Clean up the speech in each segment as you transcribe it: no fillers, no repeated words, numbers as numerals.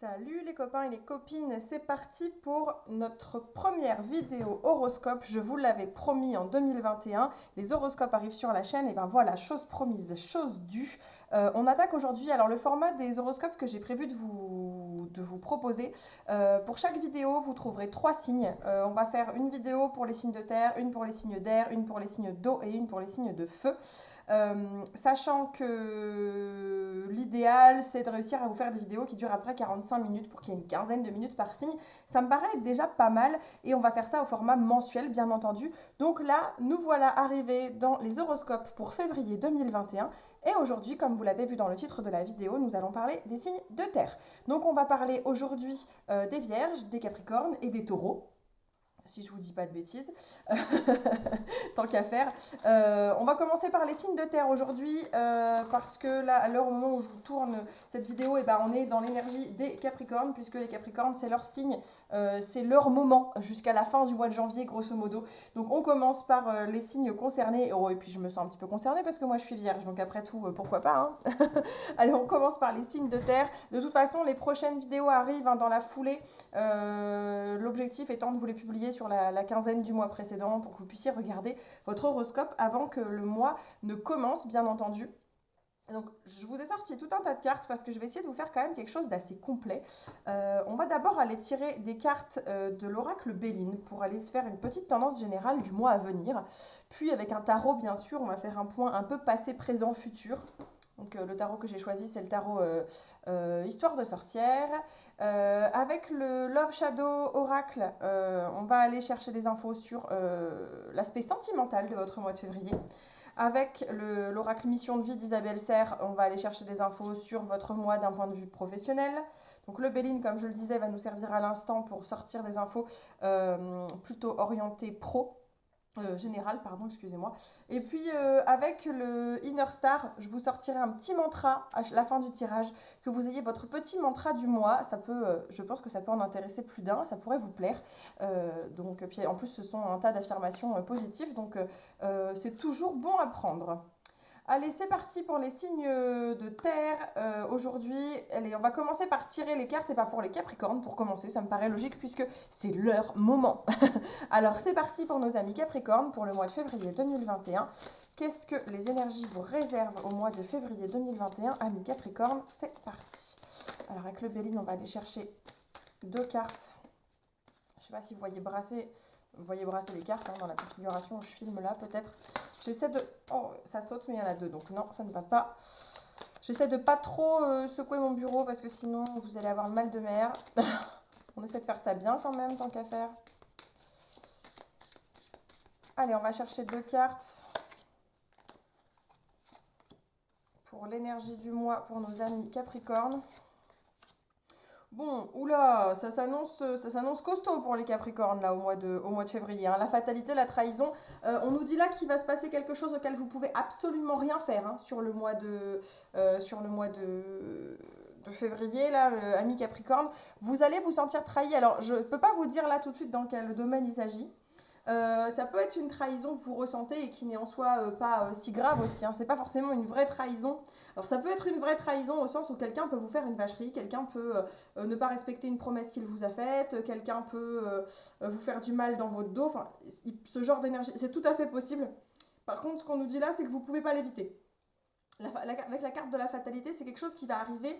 Salut les copains et les copines, c'est parti pour notre première vidéo horoscope. Je vous l'avais promis en 2021, les horoscopes arrivent sur la chaîne et ben voilà, chose promise, chose due. On attaque aujourd'hui, alors le format des horoscopes que j'ai prévu de vous proposer. Pour chaque vidéo, vous trouverez 3 signes. On va faire une vidéo pour les signes de terre, une pour les signes d'air, une pour les signes d'eau et une pour les signes de feu. Sachant que l'idéal c'est de réussir à vous faire des vidéos qui durent après 45 minutes pour qu'il y ait une quinzaine de minutes par signe. Ça me paraît être déjà pas mal et on va faire ça au format mensuel bien entendu. Donc là, nous voilà arrivés dans les horoscopes pour février 2021 et aujourd'hui, comme vous l'avez vu dans le titre de la vidéo, nous allons parler des signes de terre. Donc on va parler aujourd'hui des vierges, des capricornes et des taureaux. Si je vous dis pas de bêtises, tant qu'à faire. On va commencer par les signes de terre aujourd'hui, parce que là, à l'heure au moment où je vous tourne cette vidéo, et ben, on est dans l'énergie des capricornes, puisque les capricornes, c'est leur signe, c'est leur moment, jusqu'à la fin du mois de janvier, grosso modo. Donc on commence par les signes concernés, oh, et puis je me sens un petit peu concernée, parce que moi je suis vierge, donc après tout, pourquoi pas, hein. Allez, on commence par les signes de terre. De toute façon, les prochaines vidéos arrivent dans la foulée. L'objectif étant de vous les publier sur la quinzaine du mois précédent pour que vous puissiez regarder votre horoscope avant que le mois ne commence, bien entendu. Donc je vous ai sorti tout un tas de cartes parce que je vais essayer de vous faire quand même quelque chose d'assez complet. On va d'abord aller tirer des cartes de l'oracle Béline pour aller se faire une petite tendance générale du mois à venir. Puis avec un tarot bien sûr, on va faire un point un peu passé, présent, futur. Donc le tarot que j'ai choisi, c'est le tarot Histoire de sorcière. Avec le Love Shadow Oracle, on va aller chercher des infos sur l'aspect sentimental de votre mois de février. Avec l'oracle Mission de vie d'Isabelle Serre, on va aller chercher des infos sur votre mois d'un point de vue professionnel. Donc le Béline, comme je le disais, va nous servir à l'instant pour sortir des infos plutôt orientées pro. Général, pardon, excusez-moi. Et puis avec le Inner Star, je vous sortirai un petit mantra à la fin du tirage, que vous ayez votre petit mantra du mois. Ça peut, je pense que ça peut en intéresser plus d'un, ça pourrait vous plaire. Donc, puis en plus, ce sont un tas d'affirmations positives, donc c'est toujours bon à prendre. Allez, c'est parti pour les signes de terre. Aujourd'hui, allez, on va commencer par tirer les cartes et pas pour les capricornes pour commencer, ça me paraît logique puisque c'est leur moment. Alors c'est parti pour nos amis capricornes pour le mois de février 2021. Qu'est-ce que les énergies vous réservent au mois de février 2021, amis capricornes? C'est parti. Alors avec le Béline, on va aller chercher 2 cartes. Je ne sais pas si vous voyez brasser les cartes dans la configuration où je filme là peut-être. J'essaie de... Oh, ça saute, mais il y en a 2, donc non, ça ne va pas. J'essaie de pas trop secouer mon bureau parce que sinon vous allez avoir le mal de mer. On essaie de faire ça bien quand même, tant qu'à faire. Allez, on va chercher 2 cartes pour l'énergie du mois pour nos amis Capricornes. Bon, oula, ça s'annonce costaud pour les Capricornes là au mois de février, hein. La fatalité, la trahison, on nous dit là qu'il va se passer quelque chose auquel vous pouvez absolument rien faire, hein, sur le mois de février, là, amis Capricorne. Vous allez vous sentir trahi. Alors, je ne peux pas vous dire là tout de suite dans quel domaine il s'agit. Ça peut être une trahison que vous ressentez et qui n'est en soi pas si grave aussi, hein. C'est pas forcément une vraie trahison. Alors ça peut être une vraie trahison au sens où quelqu'un peut vous faire une vacherie, quelqu'un peut ne pas respecter une promesse qu'il vous a faite, quelqu'un peut vous faire du mal dans votre dos, enfin ce genre d'énergie, c'est tout à fait possible. Par contre, ce qu'on nous dit là, c'est que vous pouvez pas l'éviter. Avec la carte de la fatalité, c'est quelque chose qui va arriver,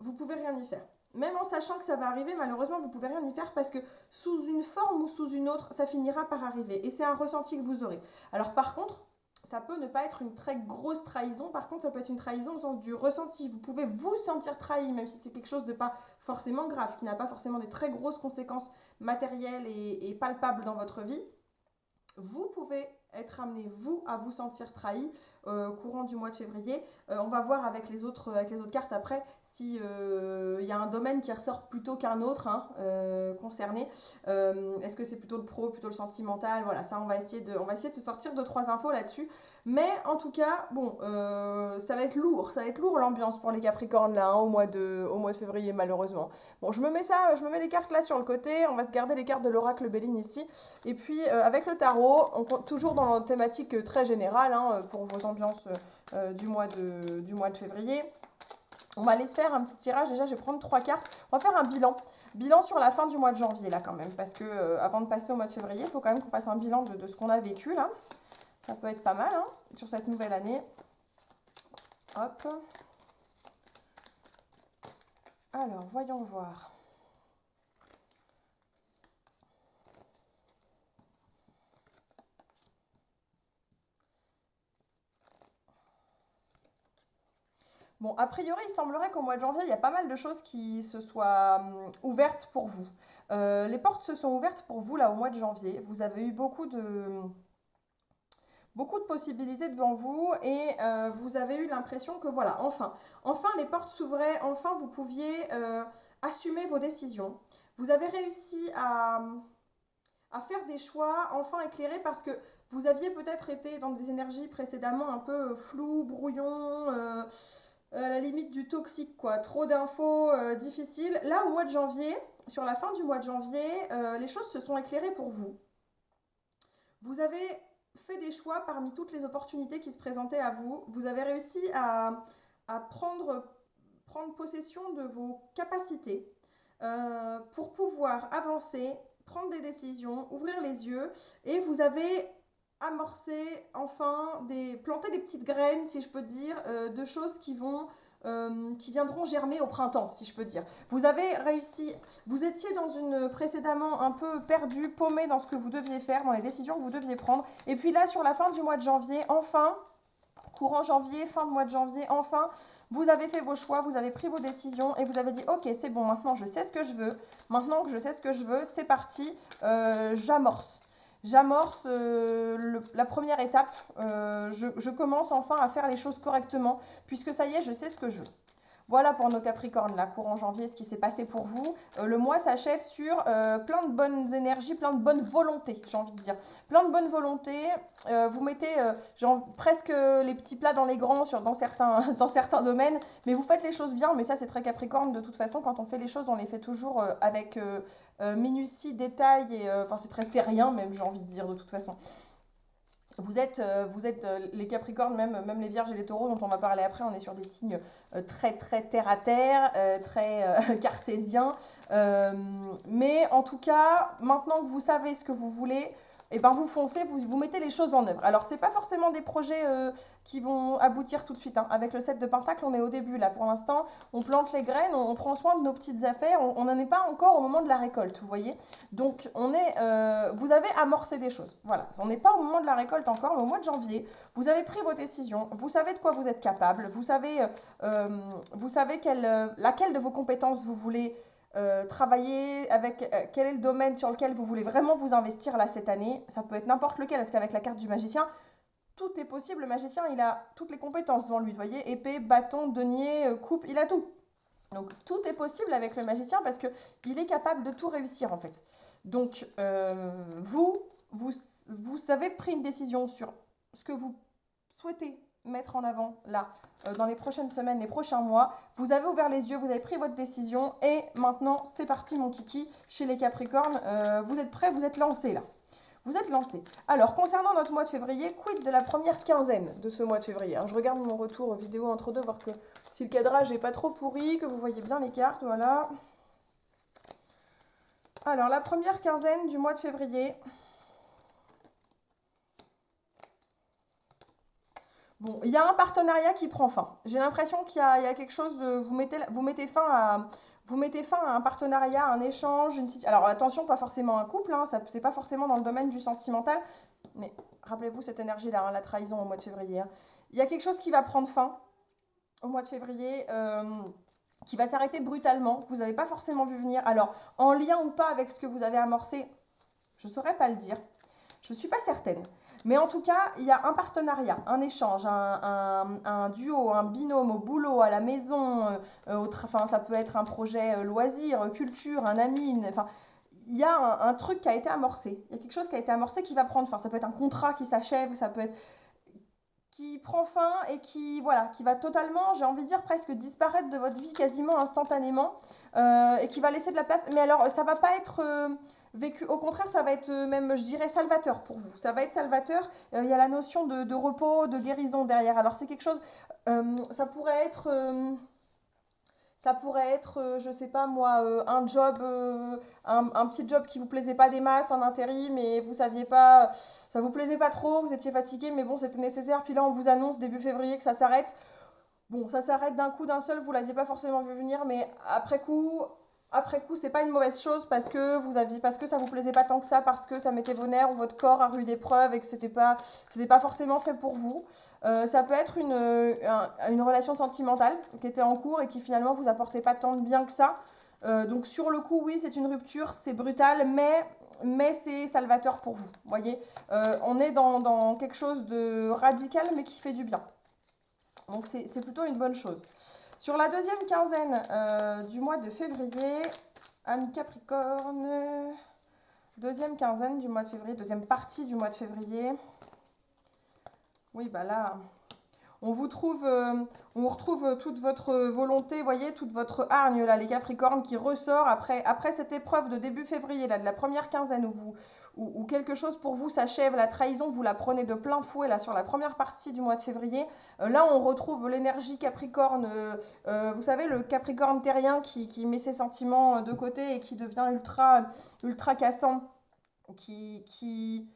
vous pouvez rien y faire. Même en sachant que ça va arriver, malheureusement, vous pouvez rien y faire parce que sous une forme ou sous une autre, ça finira par arriver. Et c'est un ressenti que vous aurez. Alors par contre, ça peut ne pas être une très grosse trahison. Par contre, ça peut être une trahison au sens du ressenti. Vous pouvez vous sentir trahi, même si c'est quelque chose de pas forcément grave, qui n'a pas forcément des très grosses conséquences matérielles et palpables dans votre vie. Vous pouvez être amené, vous, à vous sentir trahi courant du mois de février. On va voir avec les autres cartes après si y a un domaine qui ressort plutôt qu'un autre, hein, concerné. Est-ce que c'est plutôt le pro, plutôt le sentimental? Voilà, ça on va essayer de se sortir 2-3 infos là-dessus. Mais en tout cas, bon, ça va être lourd l'ambiance pour les Capricornes là, hein, au mois de février malheureusement. Bon, je me mets les cartes là sur le côté, on va se garder les cartes de l'oracle Béline ici. Et puis avec le tarot, toujours dans la thématique très générale, hein, pour vos ambiances du mois de février. On va aller se faire un petit tirage. Déjà, je vais prendre 3 cartes. On va faire un bilan. Bilan sur la fin du mois de janvier, là, quand même. Parce que avant de passer au mois de février, il faut quand même qu'on fasse un bilan de ce qu'on a vécu, là. Ça peut être pas mal, hein, sur cette nouvelle année. Hop. Alors, voyons voir. Bon, a priori, il semblerait qu'au mois de janvier, il y a pas mal de choses qui se soient ouvertes pour vous. Les portes se sont ouvertes pour vous, là, au mois de janvier. Vous avez eu beaucoup de possibilités devant vous et vous avez eu l'impression que, voilà, enfin les portes s'ouvraient, enfin, vous pouviez assumer vos décisions. Vous avez réussi à faire des choix enfin éclairés parce que vous aviez peut-être été dans des énergies précédemment un peu floues, brouillons, à la limite du toxique, quoi. Trop d'infos difficiles. Là, au mois de janvier, sur la fin du mois de janvier, les choses se sont éclairées pour vous. Vous avez fait des choix parmi toutes les opportunités qui se présentaient à vous. Vous avez réussi à prendre possession de vos capacités pour pouvoir avancer, prendre des décisions, ouvrir les yeux, et vous avez amorcé, enfin, planter des petites graines, si je peux dire, de choses qui viendront germer au printemps, si je peux dire. Vous avez réussi, vous étiez précédemment un peu perdu, paumé dans ce que vous deviez faire, dans les décisions que vous deviez prendre, et puis là, sur la fin du mois de janvier, enfin, courant janvier, fin de mois de janvier, enfin, vous avez fait vos choix, vous avez pris vos décisions et vous avez dit ok, c'est bon, maintenant je sais ce que je veux, maintenant que je sais ce que je veux, c'est parti, j'amorce. J'amorce la première étape, je commence enfin à faire les choses correctement, puisque ça y est, je sais ce que je veux. Voilà pour nos Capricornes, là, courant janvier, ce qui s'est passé pour vous. Le mois s'achève sur plein de bonnes énergies, plein de bonnes volontés, j'ai envie de dire. Plein de bonnes volontés. Vous mettez presque les petits plats dans les grands dans certains domaines, mais vous faites les choses bien. Mais ça, c'est très Capricorne. De toute façon, quand on fait les choses, on les fait toujours avec minutie, détail, et enfin, c'est très terrien même, j'ai envie de dire, de toute façon. Vous êtes les Capricornes, même les Vierges et les Taureaux dont on va parler après, on est sur des signes très très terre à terre, très cartésiens. Mais en tout cas, maintenant que vous savez ce que vous voulez, et ben vous foncez, vous mettez les choses en œuvre. Alors c'est pas forcément des projets qui vont aboutir tout de suite, hein. Avec le 7 de Pentacle, on est au début là pour l'instant, on plante les graines, on prend soin de nos petites affaires, on n'en est pas encore au moment de la récolte, vous voyez. Donc vous avez amorcé des choses, voilà. On n'est pas au moment de la récolte encore, mais au mois de janvier, vous avez pris vos décisions, vous savez de quoi vous êtes capable, vous savez laquelle de vos compétences vous voulez travailler, avec quel est le domaine sur lequel vous voulez vraiment vous investir là cette année. Ça peut être n'importe lequel, parce qu'avec la carte du magicien, tout est possible. Le magicien, il a toutes les compétences devant lui, vous voyez, épée, bâton, denier, coupe, il a tout. Donc tout est possible avec le magicien parce qu'il est capable de tout réussir en fait. Donc vous avez pris une décision sur ce que vous souhaitez mettre en avant là dans les prochaines semaines, les prochains mois. Vous avez ouvert les yeux, vous avez pris votre décision et maintenant c'est parti mon kiki chez les Capricornes. Vous êtes prêts, vous êtes lancés là. Vous êtes lancés. Alors concernant notre mois de février, quid de la première quinzaine de ce mois de février. Alors, je regarde mon retour vidéo entre deux, voir que si le cadrage n'est pas trop pourri, que vous voyez bien les cartes, voilà. Alors la première quinzaine du mois de février. Bon, il y a un partenariat qui prend fin. J'ai l'impression qu'il y a quelque chose de... Vous mettez fin à un partenariat, un échange, alors attention, pas forcément un couple, hein, c'est pas forcément dans le domaine du sentimental, mais rappelez-vous cette énergie-là, hein, la trahison au mois de février. Hein. Il y a quelque chose qui va prendre fin au mois de février, qui va s'arrêter brutalement, que vous n'avez pas forcément vu venir. Alors, en lien ou pas avec ce que vous avez amorcé, je ne saurais pas le dire. Je ne suis pas certaine. Mais en tout cas, il y a un partenariat, un échange, un duo, un binôme au boulot, à la maison, enfin, ça peut être un projet loisir, culture, un ami, enfin, il y a un truc qui a été amorcé. Il y a quelque chose qui a été amorcé qui va prendre fin. Ça peut être un contrat qui s'achève, ça peut être qui prend fin et qui va totalement, j'ai envie de dire, presque disparaître de votre vie quasiment instantanément et qui va laisser de la place. Mais alors, ça va pas être vécu, au contraire, ça va être même, je dirais, salvateur pour vous. Ça va être salvateur. Il y a la notion de repos, de guérison derrière. Alors, c'est quelque chose, ça pourrait être... Ça pourrait être, je sais pas moi, un job, un petit job qui vous plaisait pas des masses en intérim, mais vous saviez pas, ça vous plaisait pas trop, vous étiez fatigué, mais bon, c'était nécessaire. Puis là, on vous annonce début février que ça s'arrête. Bon, ça s'arrête d'un coup, d'un seul, vous l'aviez pas forcément vu venir, mais après coup, c'est pas une mauvaise chose parce que ça vous plaisait pas tant que ça, parce que ça mettait vos nerfs ou votre corps à rude épreuve et que c'était pas forcément fait pour vous. Ça peut être une relation sentimentale qui était en cours et qui finalement vous apportait pas tant de bien que ça. Donc sur le coup, oui, c'est une rupture, c'est brutal, mais c'est salvateur pour vous. Voyez, on est dans quelque chose de radical, mais qui fait du bien. Donc c'est plutôt une bonne chose. Sur la deuxième quinzaine du mois de février, amis Capricorne, deuxième quinzaine du mois de février, deuxième partie du mois de février. Oui, bah là, on retrouve toute votre volonté, voyez, toute votre hargne, là, les Capricornes, qui ressort après cette épreuve de début février, là, de la première quinzaine, où quelque chose pour vous s'achève, la trahison, vous la prenez de plein fouet, là, sur la première partie du mois de février. Là, on retrouve l'énergie Capricorne, vous savez, le Capricorne terrien qui met ses sentiments de côté et qui devient ultra cassant, qui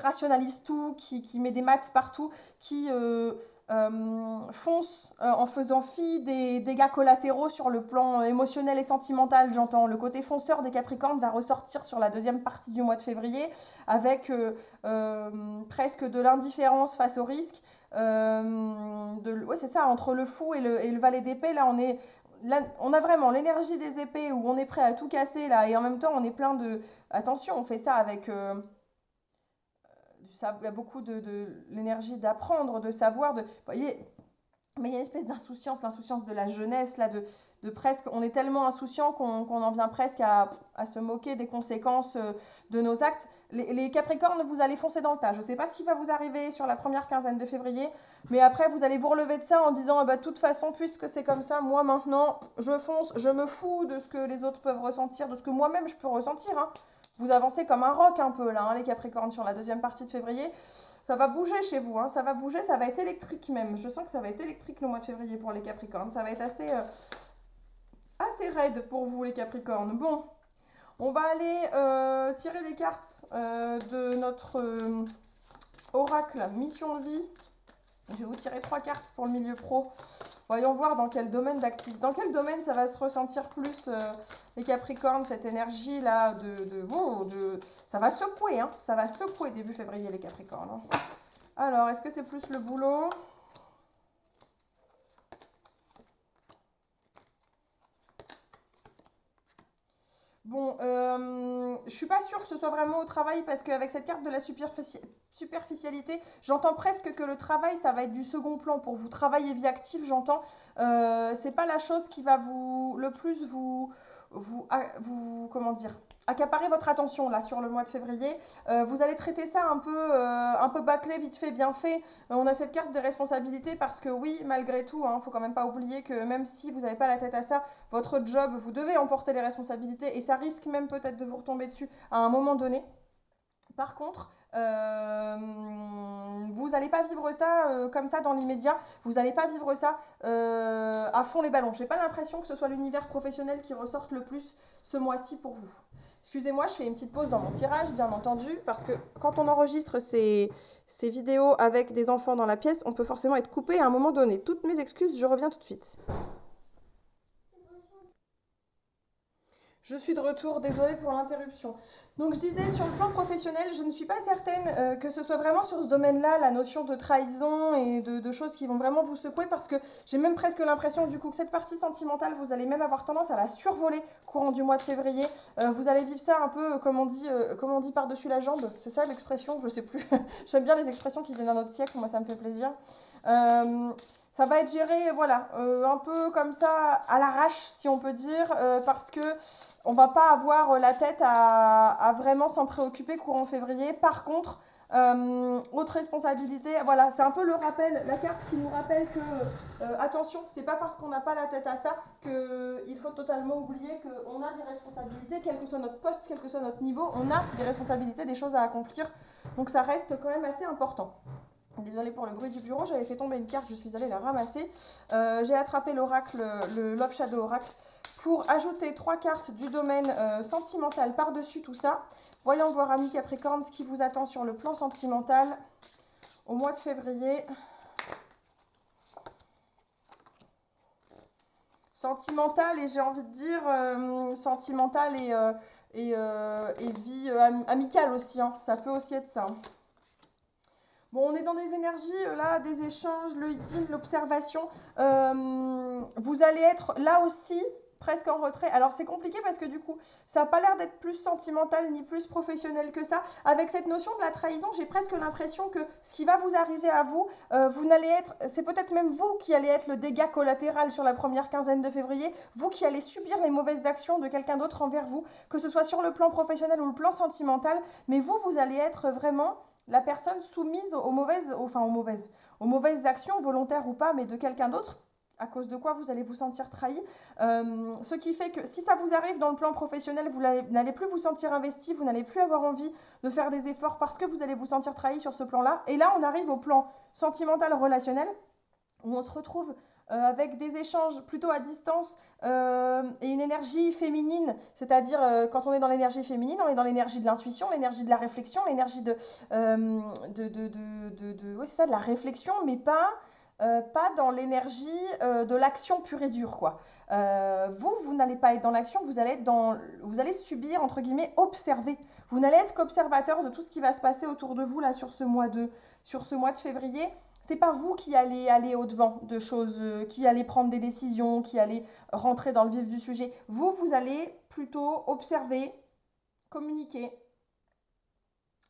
rationalise tout, qui met des maths partout, qui fonce en faisant fi des dégâts collatéraux sur le plan émotionnel et sentimental, j'entends. Le côté fonceur des Capricornes va ressortir sur la deuxième partie du mois de février avec presque de l'indifférence face au risque. Ouais, c'est ça, entre le fou et le valet d'épée, là, on a vraiment l'énergie des épées où on est prêt à tout casser là, et en même temps on est plein de... Attention, on fait ça avec... il y a beaucoup de l'énergie d'apprendre, de savoir, vous voyez, mais il y a une espèce d'insouciance, l'insouciance de la jeunesse, là, de presque, on est tellement insouciant qu'on en vient presque à se moquer des conséquences de nos actes. Les Capricornes, vous allez foncer dans le tas. Je ne sais pas ce qui va vous arriver sur la première quinzaine de février, mais après, vous allez vous relever de ça en disant, de toute façon, puisque c'est comme ça, moi maintenant, je fonce, je me fous de ce que les autres peuvent ressentir, de ce que moi-même je peux ressentir, hein. Vous avancez comme un roc un peu là, hein, les Capricornes, sur la deuxième partie de février. Ça va bouger chez vous, hein, ça va bouger, ça va être électrique même. Je sens que ça va être électrique le mois de février pour les Capricornes. Ça va être assez raide pour vous les Capricornes. Bon, on va aller tirer des cartes de notre oracle mission de vie. Je vais vous tirer 3 cartes pour le milieu pro. Voyons voir dans quel domaine d'activité, dans quel domaine ça va se ressentir plus les Capricornes, cette énergie-là ça va secouer, hein, ça va secouer début février les Capricornes. Hein. Alors, est-ce que c'est plus le boulot ? Bon, je suis pas sûre que ce soit vraiment au travail parce qu'avec cette carte de la superficialité, j'entends presque que le travail, ça va être du second plan pour vous. Travail et vie active, j'entends. C'est pas la chose qui va le plus comment dire, accaparer votre attention là sur le mois de février. Vous allez traiter ça un peu bâclé, vite fait, bien fait. On a cette carte des responsabilités parce que oui, malgré tout, hein, faut quand même pas oublier que même si vous n'avez pas la tête à ça, votre job, vous devez emporter les responsabilités et ça risque même peut-être de vous retomber dessus à un moment donné. Par contre, vous n'allez pas vivre ça comme ça dans l'immédiat, vous n'allez pas vivre ça à fond les ballons. J'ai pas l'impression que ce soit l'univers professionnel qui ressorte le plus ce mois-ci pour vous. Excusez-moi, je fais une petite pause dans mon tirage, bien entendu, parce que quand on enregistre ces vidéos avec des enfants dans la pièce, on peut forcément être coupé à un moment donné. Toutes mes excuses, je reviens tout de suite. Je suis de retour, désolée pour l'interruption. Donc je disais, sur le plan professionnel, je ne suis pas certaine que ce soit vraiment sur ce domaine-là, la notion de trahison et de choses qui vont vraiment vous secouer, parce que j'ai même presque l'impression du coup que cette partie sentimentale, vous allez même avoir tendance à la survoler courant du mois de février. Vous allez vivre ça un peu, comme on dit par-dessus la jambe, c'est ça l'expression, je sais plus. J'aime bien les expressions qui viennent d'un autre siècle, moi ça me fait plaisir. Ça va être géré, voilà, un peu comme ça, à l'arrache, si on peut dire, parce que on va pas avoir la tête à vraiment s'en préoccuper courant février. Par contre, autre responsabilité, voilà, c'est un peu le rappel, la carte qui nous rappelle que, attention, c'est pas parce qu'on n'a pas la tête à ça qu'il faut totalement oublier qu'on a des responsabilités, quel que soit notre poste, quel que soit notre niveau, on a des responsabilités, des choses à accomplir, donc ça reste quand même assez important. Désolée pour le bruit du bureau, j'avais fait tomber une carte, je suis allée la ramasser. J'ai attrapé l'oracle, le Love Shadow Oracle, pour ajouter 3 cartes du domaine sentimental par-dessus tout ça. Voyons voir, amis Capricorne, ce qui vous attend sur le plan sentimental au mois de février. Sentimental et j'ai envie de dire sentimental et vie amicale aussi, hein. Ça peut aussi être ça. Bon, on est dans des énergies, là, des échanges, le yin, l'observation. Vous allez être là aussi presque en retrait. Alors, c'est compliqué parce que du coup, ça n'a pas l'air d'être plus sentimental ni plus professionnel que ça. Avec cette notion de la trahison, j'ai presque l'impression que ce qui va vous arriver à vous, vous n'allez être... C'est peut-être même vous qui allez être le dégât collatéral sur la première quinzaine de février. Vous qui allez subir les mauvaises actions de quelqu'un d'autre envers vous, que ce soit sur le plan professionnel ou le plan sentimental. Mais vous, vous allez être vraiment... la personne soumise aux mauvaises actions, volontaires ou pas, mais de quelqu'un d'autre, à cause de quoi vous allez vous sentir trahi. Ce qui fait que si ça vous arrive dans le plan professionnel, vous n'allez plus vous sentir investi, vous n'allez plus avoir envie de faire des efforts parce que vous allez vous sentir trahi sur ce plan-là. Et là, on arrive au plan sentimental relationnel, où on se retrouve avec des échanges plutôt à distance et une énergie féminine, c'est-à-dire quand on est dans l'énergie féminine, on est dans l'énergie de l'intuition, l'énergie de la réflexion, l'énergie oui, c'est ça, de la réflexion, mais pas dans l'énergie de l'action pure et dure, quoi. Vous n'allez pas être dans l'action, vous allez subir, entre guillemets, observer. Vous n'allez être qu'observateur de tout ce qui va se passer autour de vous là sur ce mois de février. C'est pas vous qui allez aller au-devant de choses, qui allez prendre des décisions, qui allez rentrer dans le vif du sujet. Vous allez plutôt observer, communiquer.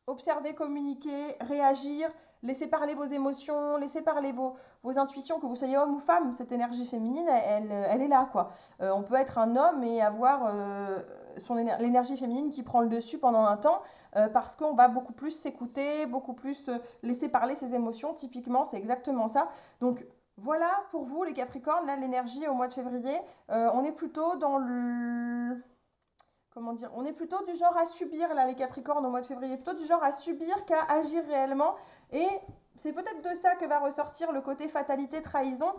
Observer, communiquer, réagir, laisser parler vos émotions, laisser parler vos intuitions, que vous soyez homme ou femme. Cette énergie féminine, elle est là, quoi. On peut être un homme et avoir l'énergie féminine qui prend le dessus pendant un temps parce qu'on va beaucoup plus s'écouter, beaucoup plus laisser parler ses émotions. Typiquement, c'est exactement ça. Donc, voilà pour vous, les Capricornes, là, l'énergie au mois de février. On est plutôt dans le... Comment dire, on est plutôt du genre à subir, là, les Capricornes, au mois de février, plutôt du genre à subir qu'à agir réellement. Et c'est peut-être de ça que va ressortir le côté fatalité, trahison.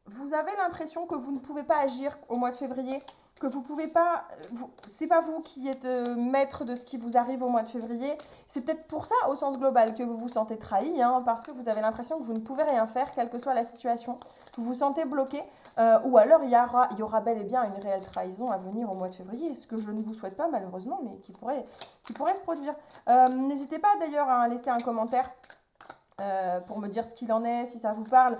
Vous avez l'impression que vous ne pouvez pas agir au mois de février, que vous pouvez pas... C'est pas vous qui êtes maître de ce qui vous arrive au mois de février. C'est peut-être pour ça, au sens global, que vous vous sentez trahi, hein, parce que vous avez l'impression que vous ne pouvez rien faire, quelle que soit la situation. Vous vous sentez bloqué. Ou alors il y aura bel et bien une réelle trahison à venir au mois de février, ce que je ne vous souhaite pas malheureusement, mais qui pourrait se produire. N'hésitez pas d'ailleurs à laisser un commentaire pour me dire ce qu'il en est, si ça vous parle,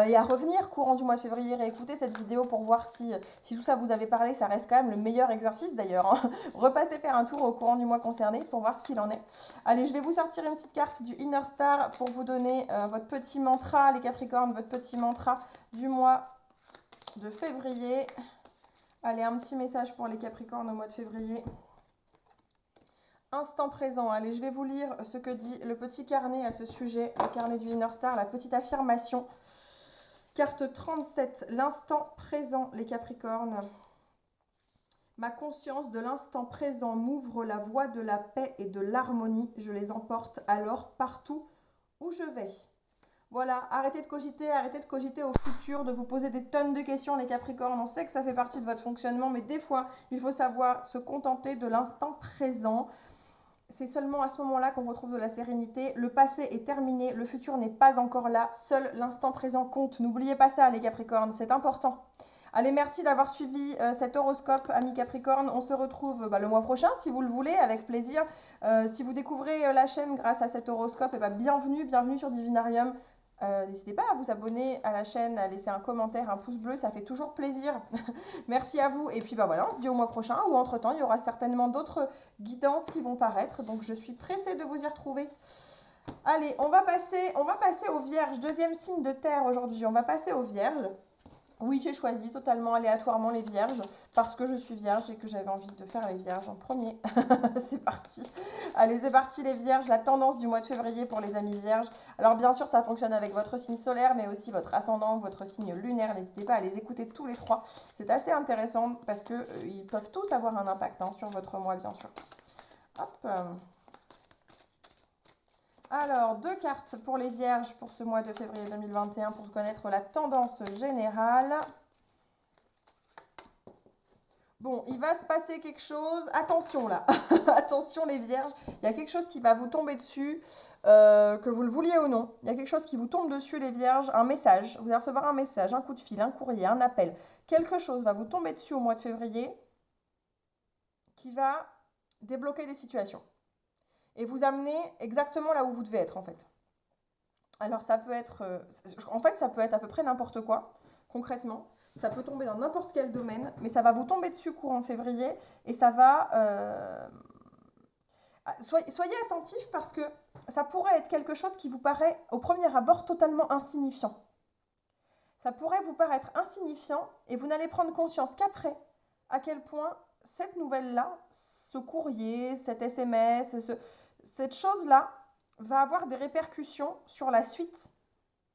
et à revenir courant du mois de février, réécouter cette vidéo pour voir si tout ça vous avait parlé. Ça reste quand même le meilleur exercice d'ailleurs, hein. Repassez faire un tour au courant du mois concerné pour voir ce qu'il en est. Allez, je vais vous sortir une petite carte du Inner Star pour vous donner votre petit mantra, les Capricornes, votre petit mantra du mois de février. Allez, un petit message pour les Capricornes au mois de février. Instant présent. Allez, je vais vous lire ce que dit le petit carnet à ce sujet, le carnet du Inner Star, la petite affirmation. Carte 37, l'instant présent, les Capricornes. Ma conscience de l'instant présent m'ouvre la voie de la paix et de l'harmonie. Je les emporte alors partout où je vais. Voilà, arrêtez de cogiter au futur, de vous poser des tonnes de questions, les Capricornes. On sait que ça fait partie de votre fonctionnement, mais des fois, il faut savoir se contenter de l'instant présent. C'est seulement à ce moment-là qu'on retrouve de la sérénité. Le passé est terminé, le futur n'est pas encore là. Seul l'instant présent compte. N'oubliez pas ça, les Capricornes, c'est important. Allez, merci d'avoir suivi cet horoscope, amis Capricorne. On se retrouve le mois prochain, si vous le voulez, avec plaisir. Si vous découvrez la chaîne grâce à cet horoscope, bienvenue sur Divinarium. N'hésitez pas à vous abonner à la chaîne, à laisser un commentaire, un pouce bleu, ça fait toujours plaisir. Merci à vous. Et puis voilà, on se dit au mois prochain, ou entre-temps, il y aura certainement d'autres guidances qui vont paraître. Donc je suis pressée de vous y retrouver. Allez, on va passer aux Vierges. Deuxième signe de terre aujourd'hui. On va passer aux Vierges. Oui, j'ai choisi totalement aléatoirement les Vierges parce que je suis Vierge et que j'avais envie de faire les Vierges en premier. C'est parti. Allez, c'est parti les Vierges. La tendance du mois de février pour les amis Vierges. Alors bien sûr, ça fonctionne avec votre signe solaire, mais aussi votre ascendant, votre signe lunaire. N'hésitez pas à les écouter tous les trois. C'est assez intéressant parce que ils peuvent tous avoir un impact sur votre mois, bien sûr. Hop. Alors, 2 cartes pour les vierges pour ce mois de février 2021 pour connaître la tendance générale. Bon, il va se passer quelque chose. Attention là, attention les vierges, il y a quelque chose qui va vous tomber dessus, que vous le vouliez ou non. Il y a quelque chose qui vous tombe dessus les vierges, un message. Vous allez recevoir un message, un coup de fil, un courrier, un appel. Quelque chose va vous tomber dessus au mois de février qui va débloquer des situations et vous amener exactement là où vous devez être en fait. Alors ça peut être, en fait ça peut être à peu près n'importe quoi, concrètement. Ça peut tomber dans n'importe quel domaine, mais ça va vous tomber dessus courant février et ça va... Soyez attentifs parce que ça pourrait être quelque chose qui vous paraît au premier abord totalement insignifiant. Ça pourrait vous paraître insignifiant et vous n'allez prendre conscience qu'après à quel point cette nouvelle-là, ce courrier, cet SMS, cette chose-là va avoir des répercussions sur la suite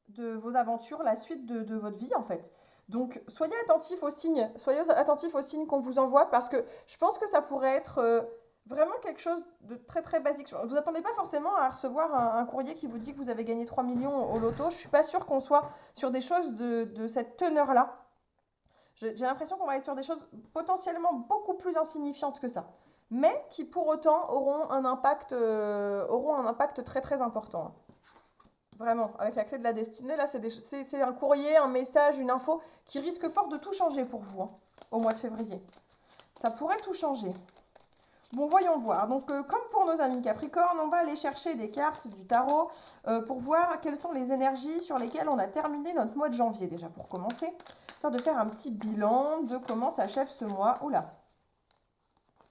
de vos aventures, la suite de votre vie en fait. Donc soyez attentifs aux signes qu'on vous envoie parce que je pense que ça pourrait être vraiment quelque chose de très très basique. Vous n'attendez pas forcément à recevoir un courrier qui vous dit que vous avez gagné 3 millions au loto. Je ne suis pas sûre qu'on soit sur des choses de cette teneur-là. J'ai l'impression qu'on va être sur des choses potentiellement beaucoup plus insignifiantes que ça, mais qui pour autant auront un impact très très important. Vraiment, avec la clé de la destinée, là, c'est un courrier, un message, une info qui risque fort de tout changer pour vous au mois de février. Ça pourrait tout changer. Bon, voyons voir. Donc, comme pour nos amis Capricorne, on va aller chercher des cartes du tarot pour voir quelles sont les énergies sur lesquelles on a terminé notre mois de janvier, déjà pour commencer. Histoire de faire un petit bilan de comment s'achève ce mois. Oula,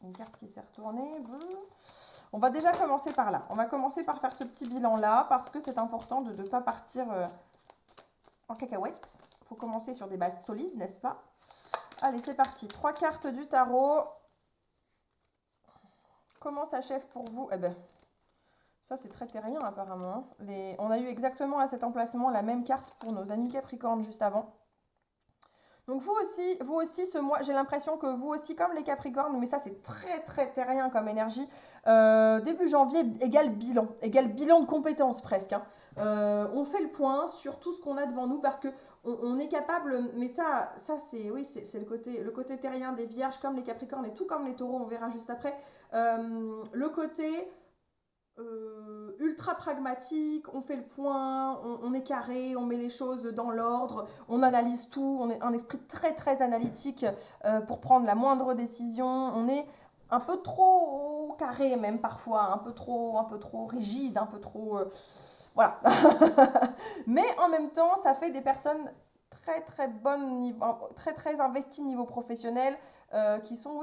une carte qui s'est retournée. On va déjà commencer par là. On va commencer par faire ce petit bilan-là parce que c'est important de ne pas partir en cacahuète. Il faut commencer sur des bases solides, n'est-ce pas? Allez, c'est parti. 3 cartes du tarot. Comment s'achève pour vous? Eh ben, ça c'est très terrien apparemment. On a eu exactement à cet emplacement la même carte pour nos amis Capricorne juste avant. Donc vous aussi ce mois, j'ai l'impression que vous aussi, comme les Capricornes, mais ça c'est très très terrien comme énergie, début janvier égale bilan de compétences presque. On fait le point sur tout ce qu'on a devant nous parce que on est capable, mais ça c'est oui, c'est le côté terrien des Vierges comme les Capricornes et tout comme les Taureaux, on verra juste après. Le côté ultra pragmatique, on fait le point, on est carré, on met les choses dans l'ordre, on analyse tout, on est un esprit très très analytique pour prendre la moindre décision, on est un peu trop carré même parfois, un peu trop rigide, un peu trop... voilà. Mais en même temps, ça fait des personnes très très bonnes, très très investies niveau professionnel, qui sont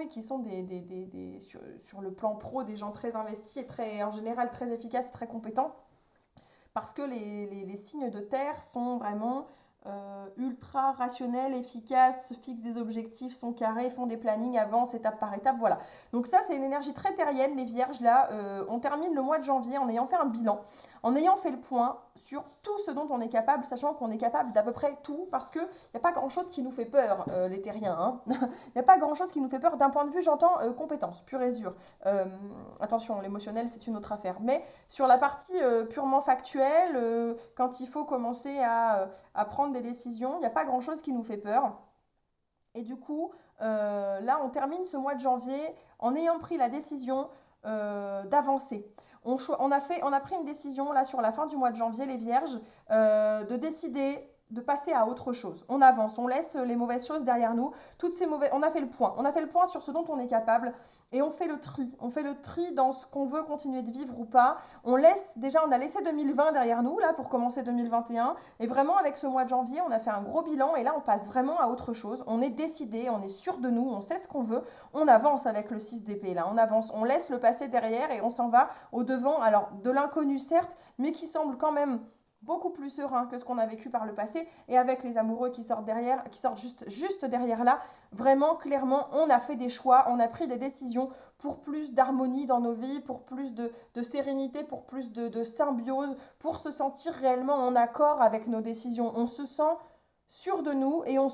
sur le plan pro des gens très investis et très en général très efficaces, très compétents, parce que les signes de terre sont vraiment ultra rationnels, efficaces, fixent des objectifs, sont carrés, font des plannings, avancent étape par étape, voilà. Donc ça c'est une énergie très terrienne, les Vierges là. On termine le mois de janvier en ayant fait un bilan, en ayant fait le point sur tout ce dont on est capable, sachant qu'on est capable d'à peu près tout, parce qu'il n'y a pas grand chose qui nous fait peur, les terriens, hein. Il n'y a pas grand chose qui nous fait peur d'un point de vue, j'entends, compétence pure et dure. Attention, l'émotionnel c'est une autre affaire, mais sur la partie purement factuelle, quand il faut commencer à prendre des décisions, il n'y a pas grand chose qui nous fait peur. Et du coup, là on termine ce mois de janvier en ayant pris la décision d'avancer. On a pris une décision là sur la fin du mois de janvier, les Vierges, de décider de passer à autre chose. On avance, on laisse les mauvaises choses derrière nous. On a fait le point. On a fait le point sur ce dont on est capable et on fait le tri. On fait le tri dans ce qu'on veut continuer de vivre ou pas. On a laissé 2020 derrière nous là pour commencer 2021 et vraiment avec ce mois de janvier, on a fait un gros bilan et là on passe vraiment à autre chose. On est décidé, on est sûr de nous, on sait ce qu'on veut. On avance avec le 6 d'épée là, on avance, on laisse le passé derrière et on s'en va au devant. Alors de l'inconnu certes, mais qui semble quand même beaucoup plus serein que ce qu'on a vécu par le passé, et avec les amoureux qui sortent juste derrière là, vraiment clairement on a fait des choix, on a pris des décisions pour plus d'harmonie dans nos vies, pour plus de sérénité, pour plus de symbiose, pour se sentir réellement en accord avec nos décisions. On se sent sûr de nous et on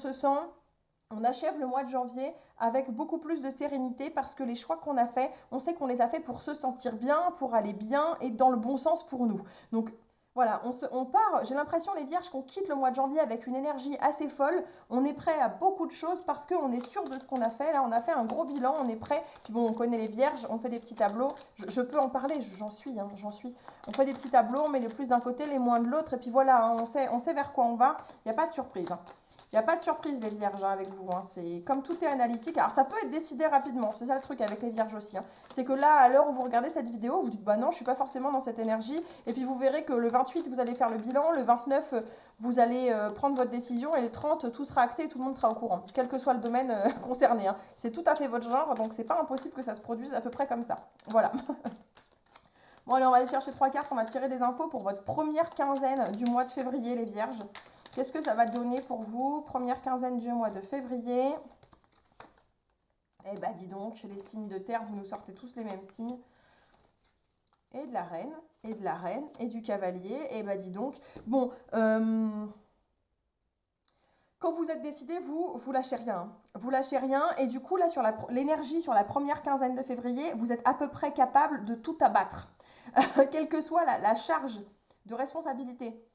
achève le mois de janvier avec beaucoup plus de sérénité parce que les choix qu'on a faits, on sait qu'on les a faits pour se sentir bien, pour aller bien et dans le bon sens pour nous. Donc voilà, on part, j'ai l'impression les vierges qu'on quitte le mois de janvier avec une énergie assez folle, on est prêt à beaucoup de choses parce qu'on est sûr de ce qu'on a fait, là on a fait un gros bilan, on est prêt, puis bon on connaît les vierges, on fait des petits tableaux, je peux en parler, j'en suis, on fait des petits tableaux, on met les plus d'un côté, les moins de l'autre, et puis voilà, hein, on sait vers quoi on va, il n'y a pas de surprise. Hein. Il n'y a pas de surprise les vierges hein, avec vous, hein. C'est comme tout est analytique. Alors ça peut être décidé rapidement, c'est ça le truc avec les vierges aussi. Hein. C'est que là, à l'heure où vous regardez cette vidéo, vous dites bah non, je ne suis pas forcément dans cette énergie. Et puis vous verrez que le 28, vous allez faire le bilan, le 29, vous allez prendre votre décision et le 30, tout sera acté et tout le monde sera au courant, quel que soit le domaine concerné. Hein. C'est tout à fait votre genre, donc c'est pas impossible que ça se produise à peu près comme ça. Voilà. Bon allez, on va aller chercher 3 cartes, on va tirer des infos pour votre première quinzaine du mois de février les vierges. Qu'est-ce que ça va donner pour vous? Première quinzaine du mois de février. Eh ben dis donc, les signes de terre, vous nous sortez tous les mêmes signes. Et de la reine, et de la reine, et du cavalier. Eh ben dis donc. Bon, quand vous êtes décidé, vous lâchez rien. Vous lâchez rien, et du coup, là, sur l'énergie sur la première quinzaine de février, vous êtes à peu près capable de tout abattre. Quelle que soit la charge de responsabilité.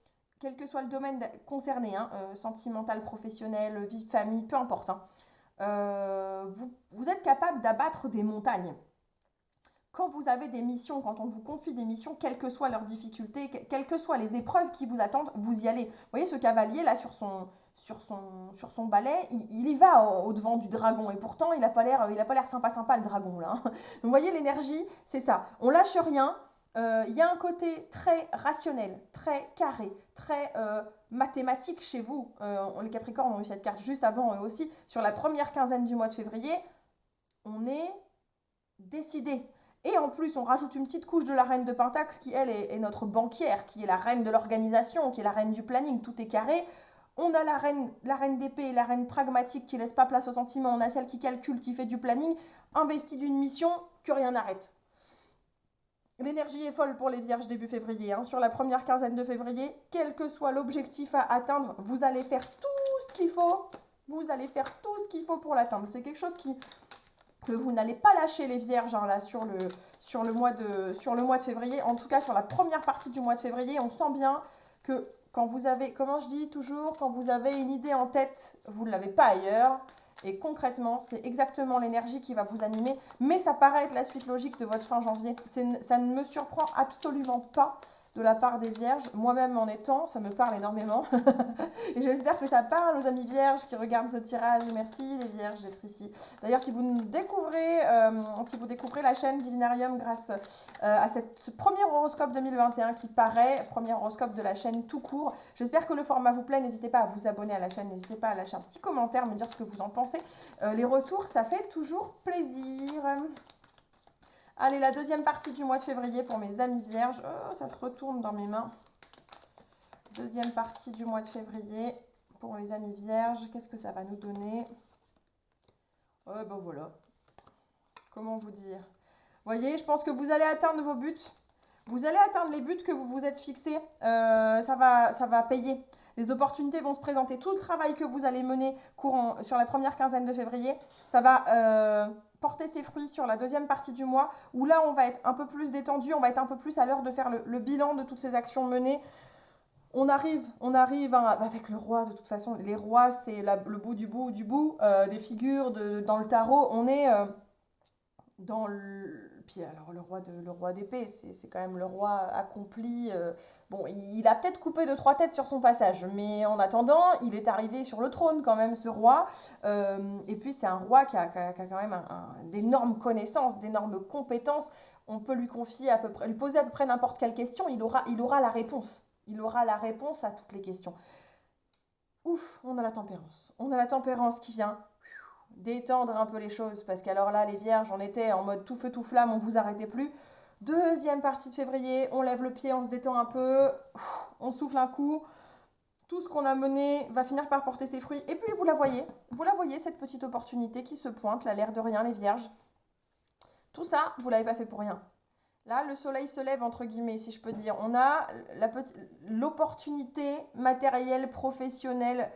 Quel que soit le domaine concerné, hein, sentimental, professionnel, vie de famille, peu importe. Hein, vous êtes capable d'abattre des montagnes. Quand vous avez des missions, quand on vous confie des missions, quelles que soient leurs difficultés, quelles que soient les épreuves qui vous attendent, vous y allez. Vous voyez ce cavalier là sur son balai, il y va au-devant du dragon et pourtant il n'a pas l'air sympa le dragon là. Hein. Donc vous voyez l'énergie, c'est ça. On lâche rien. Y a un côté très rationnel, très carré, très mathématique chez vous. Les Capricornes ont eu cette carte juste avant eux aussi. Sur la première quinzaine du mois de février, on est décidé. Et en plus, on rajoute une petite couche de la reine de Pentacle qui, elle, est notre banquière, qui est la reine de l'organisation, qui est la reine du planning, tout est carré. On a la reine d'épée, la reine pragmatique qui laisse pas place aux sentiments. On a celle qui calcule, qui fait du planning, investie d'une mission que rien n'arrête. L'énergie est folle pour les vierges début février. Hein. Sur la première quinzaine de février, quel que soit l'objectif à atteindre, vous allez faire tout ce qu'il faut. Vous allez faire tout ce qu'il faut pour l'atteindre. C'est quelque chose que vous n'allez pas lâcher les vierges hein, là, sur le mois de février. En tout cas, sur la première partie du mois de février, on sent bien que quand vous avez, comment je dis toujours, quand vous avez une idée en tête, vous ne l'avez pas ailleurs. Et concrètement, c'est exactement l'énergie qui va vous animer. Mais ça paraît être la suite logique de votre fin janvier. Ça ne me surprend absolument pas de la part des vierges. Moi-même en étant, ça me parle énormément. Et j'espère que ça parle aux amis vierges qui regardent ce tirage. Merci les vierges d'être ici. D'ailleurs, si vous découvrez la chaîne Divinarium grâce à ce premier horoscope 2021 qui paraît, premier horoscope de la chaîne tout court, j'espère que le format vous plaît. N'hésitez pas à vous abonner à la chaîne, n'hésitez pas à lâcher un petit commentaire, me dire ce que vous en pensez. Les retours, ça fait toujours plaisir. Allez, la deuxième partie du mois de février pour mes amis vierges. Oh, ça se retourne dans mes mains. Deuxième partie du mois de février pour les amis vierges. Qu'est-ce que ça va nous donner? Ben voilà. Comment vous dire? Vous voyez, je pense que vous allez atteindre vos buts. Vous allez atteindre les buts que vous vous êtes fixés. Ça va payer. Les opportunités vont se présenter. Tout le travail que vous allez mener sur la première quinzaine de février, ça va porter ses fruits sur la deuxième partie du mois, où là, on va être un peu plus détendu, on va être un peu plus à l'heure de faire le bilan de toutes ces actions menées. On arrive hein, avec le roi, de toute façon. Les rois, c'est le bout du bout des figures dans le tarot. On est dans le... Puis alors le roi d'épée, c'est quand même le roi accompli. Bon, il a peut-être coupé 2-3 têtes sur son passage, mais en attendant, il est arrivé sur le trône quand même, ce roi. Et puis c'est un roi qui a quand même d'énormes connaissances, d'énormes compétences. On peut lui confier lui poser à peu près n'importe quelle question, il aura la réponse. Il aura la réponse à toutes les questions. Ouf, on a la tempérance. On a la tempérance qui vient détendre un peu les choses, parce qu'alors là, les vierges, on était en mode tout feu, tout flamme, on vous arrêtait plus. Deuxième partie de février, on lève le pied, on se détend un peu, on souffle un coup. Tout ce qu'on a mené va finir par porter ses fruits. Et puis, vous la voyez, cette petite opportunité qui se pointe, là, l'air de rien, les vierges. Tout ça, vous l'avez pas fait pour rien. Là, le soleil se lève, entre guillemets, si je peux dire. On a l'opportunité matérielle, professionnelle.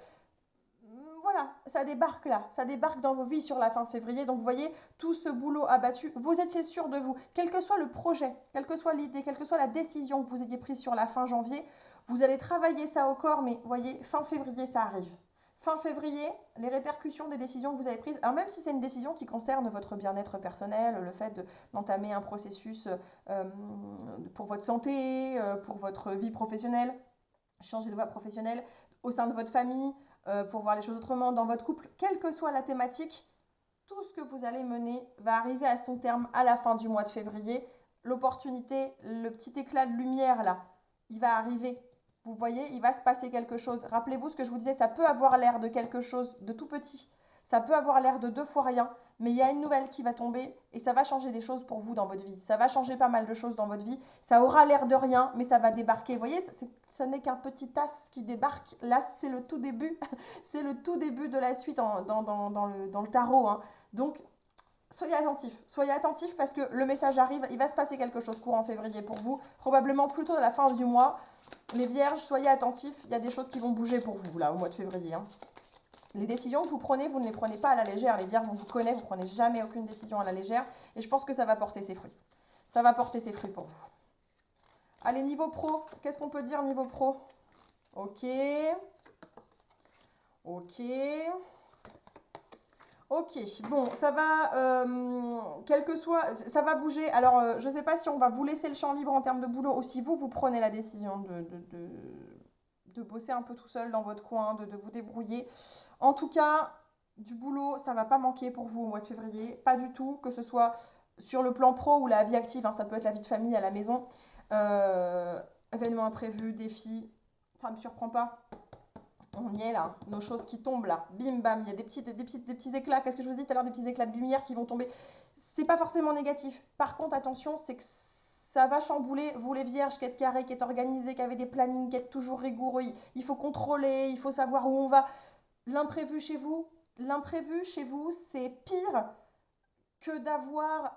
voilà, ça débarque là, ça débarque dans vos vies sur la fin février. Donc vous voyez, tout ce boulot abattu, vous étiez sûr de vous. Quel que soit le projet, quelle que soit l'idée, quelle que soit la décision que vous ayez prise sur la fin janvier, vous allez travailler ça au corps, mais vous voyez, fin février, ça arrive. Fin février, les répercussions des décisions que vous avez prises, alors même si c'est une décision qui concerne votre bien-être personnel, le fait d'entamer un processus pour votre santé, pour votre vie professionnelle, changer de voie professionnelle au sein de votre famille, pour voir les choses autrement dans votre couple, quelle que soit la thématique, tout ce que vous allez mener va arriver à son terme à la fin du mois de février. L'opportunité, le petit éclat de lumière là, il va arriver. Vous voyez, il va se passer quelque chose. Rappelez-vous ce que je vous disais, ça peut avoir l'air de quelque chose de tout petit, ça peut avoir l'air de 2 fois rien, mais il y a une nouvelle qui va tomber et ça va changer des choses pour vous dans votre vie. Ça va changer pas mal de choses dans votre vie. Ça aura l'air de rien, mais ça va débarquer. Vous voyez, ça n'est qu'un petit as qui débarque. Là, c'est le tout début. C'est le tout début de la suite dans le tarot. Hein. Donc, soyez attentifs parce que le message arrive. Il va se passer quelque chose courant février pour vous. Probablement plutôt à la fin du mois. Les vierges, soyez attentifs. Il y a des choses qui vont bouger pour vous là au mois de février. Hein. Les décisions que vous prenez, vous ne les prenez pas à la légère. Les vierges, on vous connaît, vous ne prenez jamais aucune décision à la légère. Et je pense que ça va porter ses fruits. Ça va porter ses fruits pour vous. Allez, niveau pro, qu'est-ce qu'on peut dire niveau pro? Ok. Ok. Ok, bon, ça va, quel que soit, ça va bouger. Alors, je ne sais pas si on va vous laisser le champ libre en termes de boulot ou si vous prenez la décision de bosser un peu tout seul dans votre coin, de vous débrouiller. En tout cas, du boulot, ça ne va pas manquer pour vous au mois de février. Pas du tout, que ce soit sur le plan pro ou la vie active, hein, ça peut être la vie de famille à la maison. Événements imprévus, défis, ça ne me surprend pas. On y est là, nos choses qui tombent là, bim bam, il y a des petits éclats, qu'est-ce que je vous dis tout à l'heure, des petits éclats de lumière qui vont tomber. C'est pas forcément négatif. Par contre, attention, c'est que ça va chambouler, vous les vierges qui êtes carrés, qui êtes organisés, qui avez des plannings, qui êtes toujours rigoureux, il faut contrôler, il faut savoir où on va. L'imprévu chez vous, c'est pire que d'avoir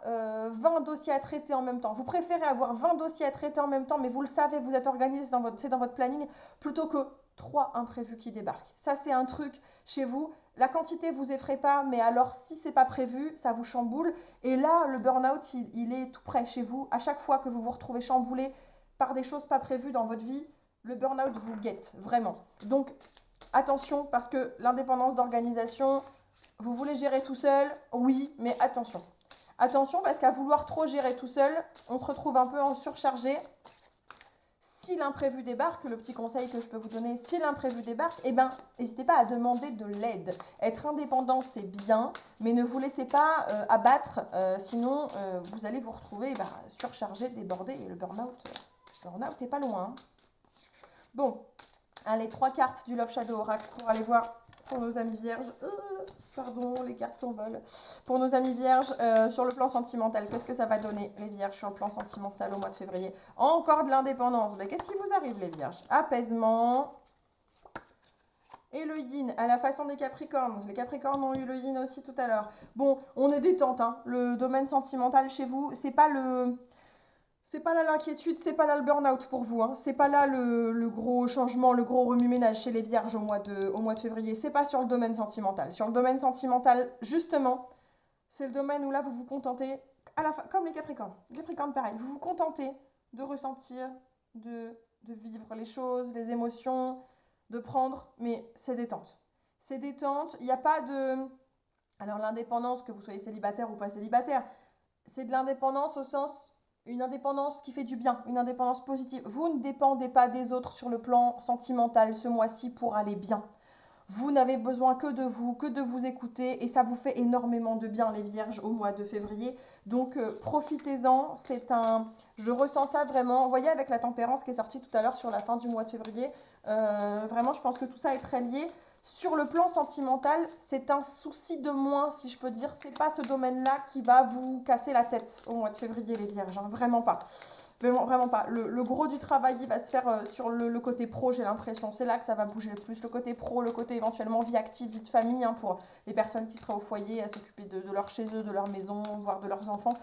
20 dossiers à traiter en même temps. Vous préférez avoir 20 dossiers à traiter en même temps, mais vous le savez, vous êtes organisé, c'est dans votre planning, plutôt que 3 imprévus qui débarquent. Ça, c'est un truc chez vous. La quantité vous effraie pas, mais alors si c'est pas prévu, ça vous chamboule. Et là, le burn-out, il est tout près chez vous. À chaque fois que vous vous retrouvez chamboulé par des choses pas prévues dans votre vie, le burn-out vous guette, vraiment. Donc, attention, parce que l'indépendance d'organisation, vous voulez gérer tout seul, oui, mais attention. Attention, parce qu'à vouloir trop gérer tout seul, on se retrouve un peu en surchargé. Si l'imprévu débarque, le petit conseil que je peux vous donner, si l'imprévu débarque, eh ben, n'hésitez pas à demander de l'aide. Être indépendant, c'est bien, mais ne vous laissez pas abattre, sinon vous allez vous retrouver surchargé, débordé, et le burn-out n'est pas loin. Hein. Bon, allez, 3 cartes du Love Shadow Oracle pour aller voir pour nos amis vierges. Pardon, les cartes s'envolent. Pour nos amis vierges, sur le plan sentimental, qu'est-ce que ça va donner, les vierges, sur le plan sentimental au mois de février? Encore de l'indépendance. Mais qu'est-ce qui vous arrive, les vierges? Apaisement. Et le yin, à la façon des capricornes. Les capricornes ont eu le yin aussi tout à l'heure. Bon, on est détente, hein. Le domaine sentimental chez vous, c'est pas là l'inquiétude, c'est pas là le burn-out pour vous. Hein. C'est pas là le gros changement, le gros remue-ménage chez les vierges au mois de février. C'est pas sur le domaine sentimental. Sur le domaine sentimental, justement, c'est le domaine où là vous vous contentez, à la fin, comme les capricornes. Les capricornes, pareil. Vous vous contentez de ressentir, de vivre les choses, les émotions, de prendre, mais c'est détente. C'est détente. Il n'y a pas de... Alors l'indépendance, que vous soyez célibataire ou pas célibataire, c'est de l'indépendance au sens... Une indépendance qui fait du bien, une indépendance positive. Vous ne dépendez pas des autres sur le plan sentimental ce mois-ci pour aller bien. Vous n'avez besoin que de vous écouter et ça vous fait énormément de bien les vierges au mois de février. Donc profitez-en, je ressens ça vraiment. Vous voyez avec la tempérance qui est sortie tout à l'heure sur la fin du mois de février, vraiment je pense que tout ça est très lié. Sur le plan sentimental, c'est un souci de moins, si je peux dire. C'est pas ce domaine-là qui va vous casser la tête au mois de février, les vierges. Hein. Vraiment pas. Vraiment pas. Le gros du travail, il va se faire sur le côté pro, j'ai l'impression. C'est là que ça va bouger le plus. Le côté pro, le côté éventuellement vie active, vie de famille, hein, pour les personnes qui seraient au foyer, à s'occuper de leur chez eux, de leur maison, voire de leurs enfants.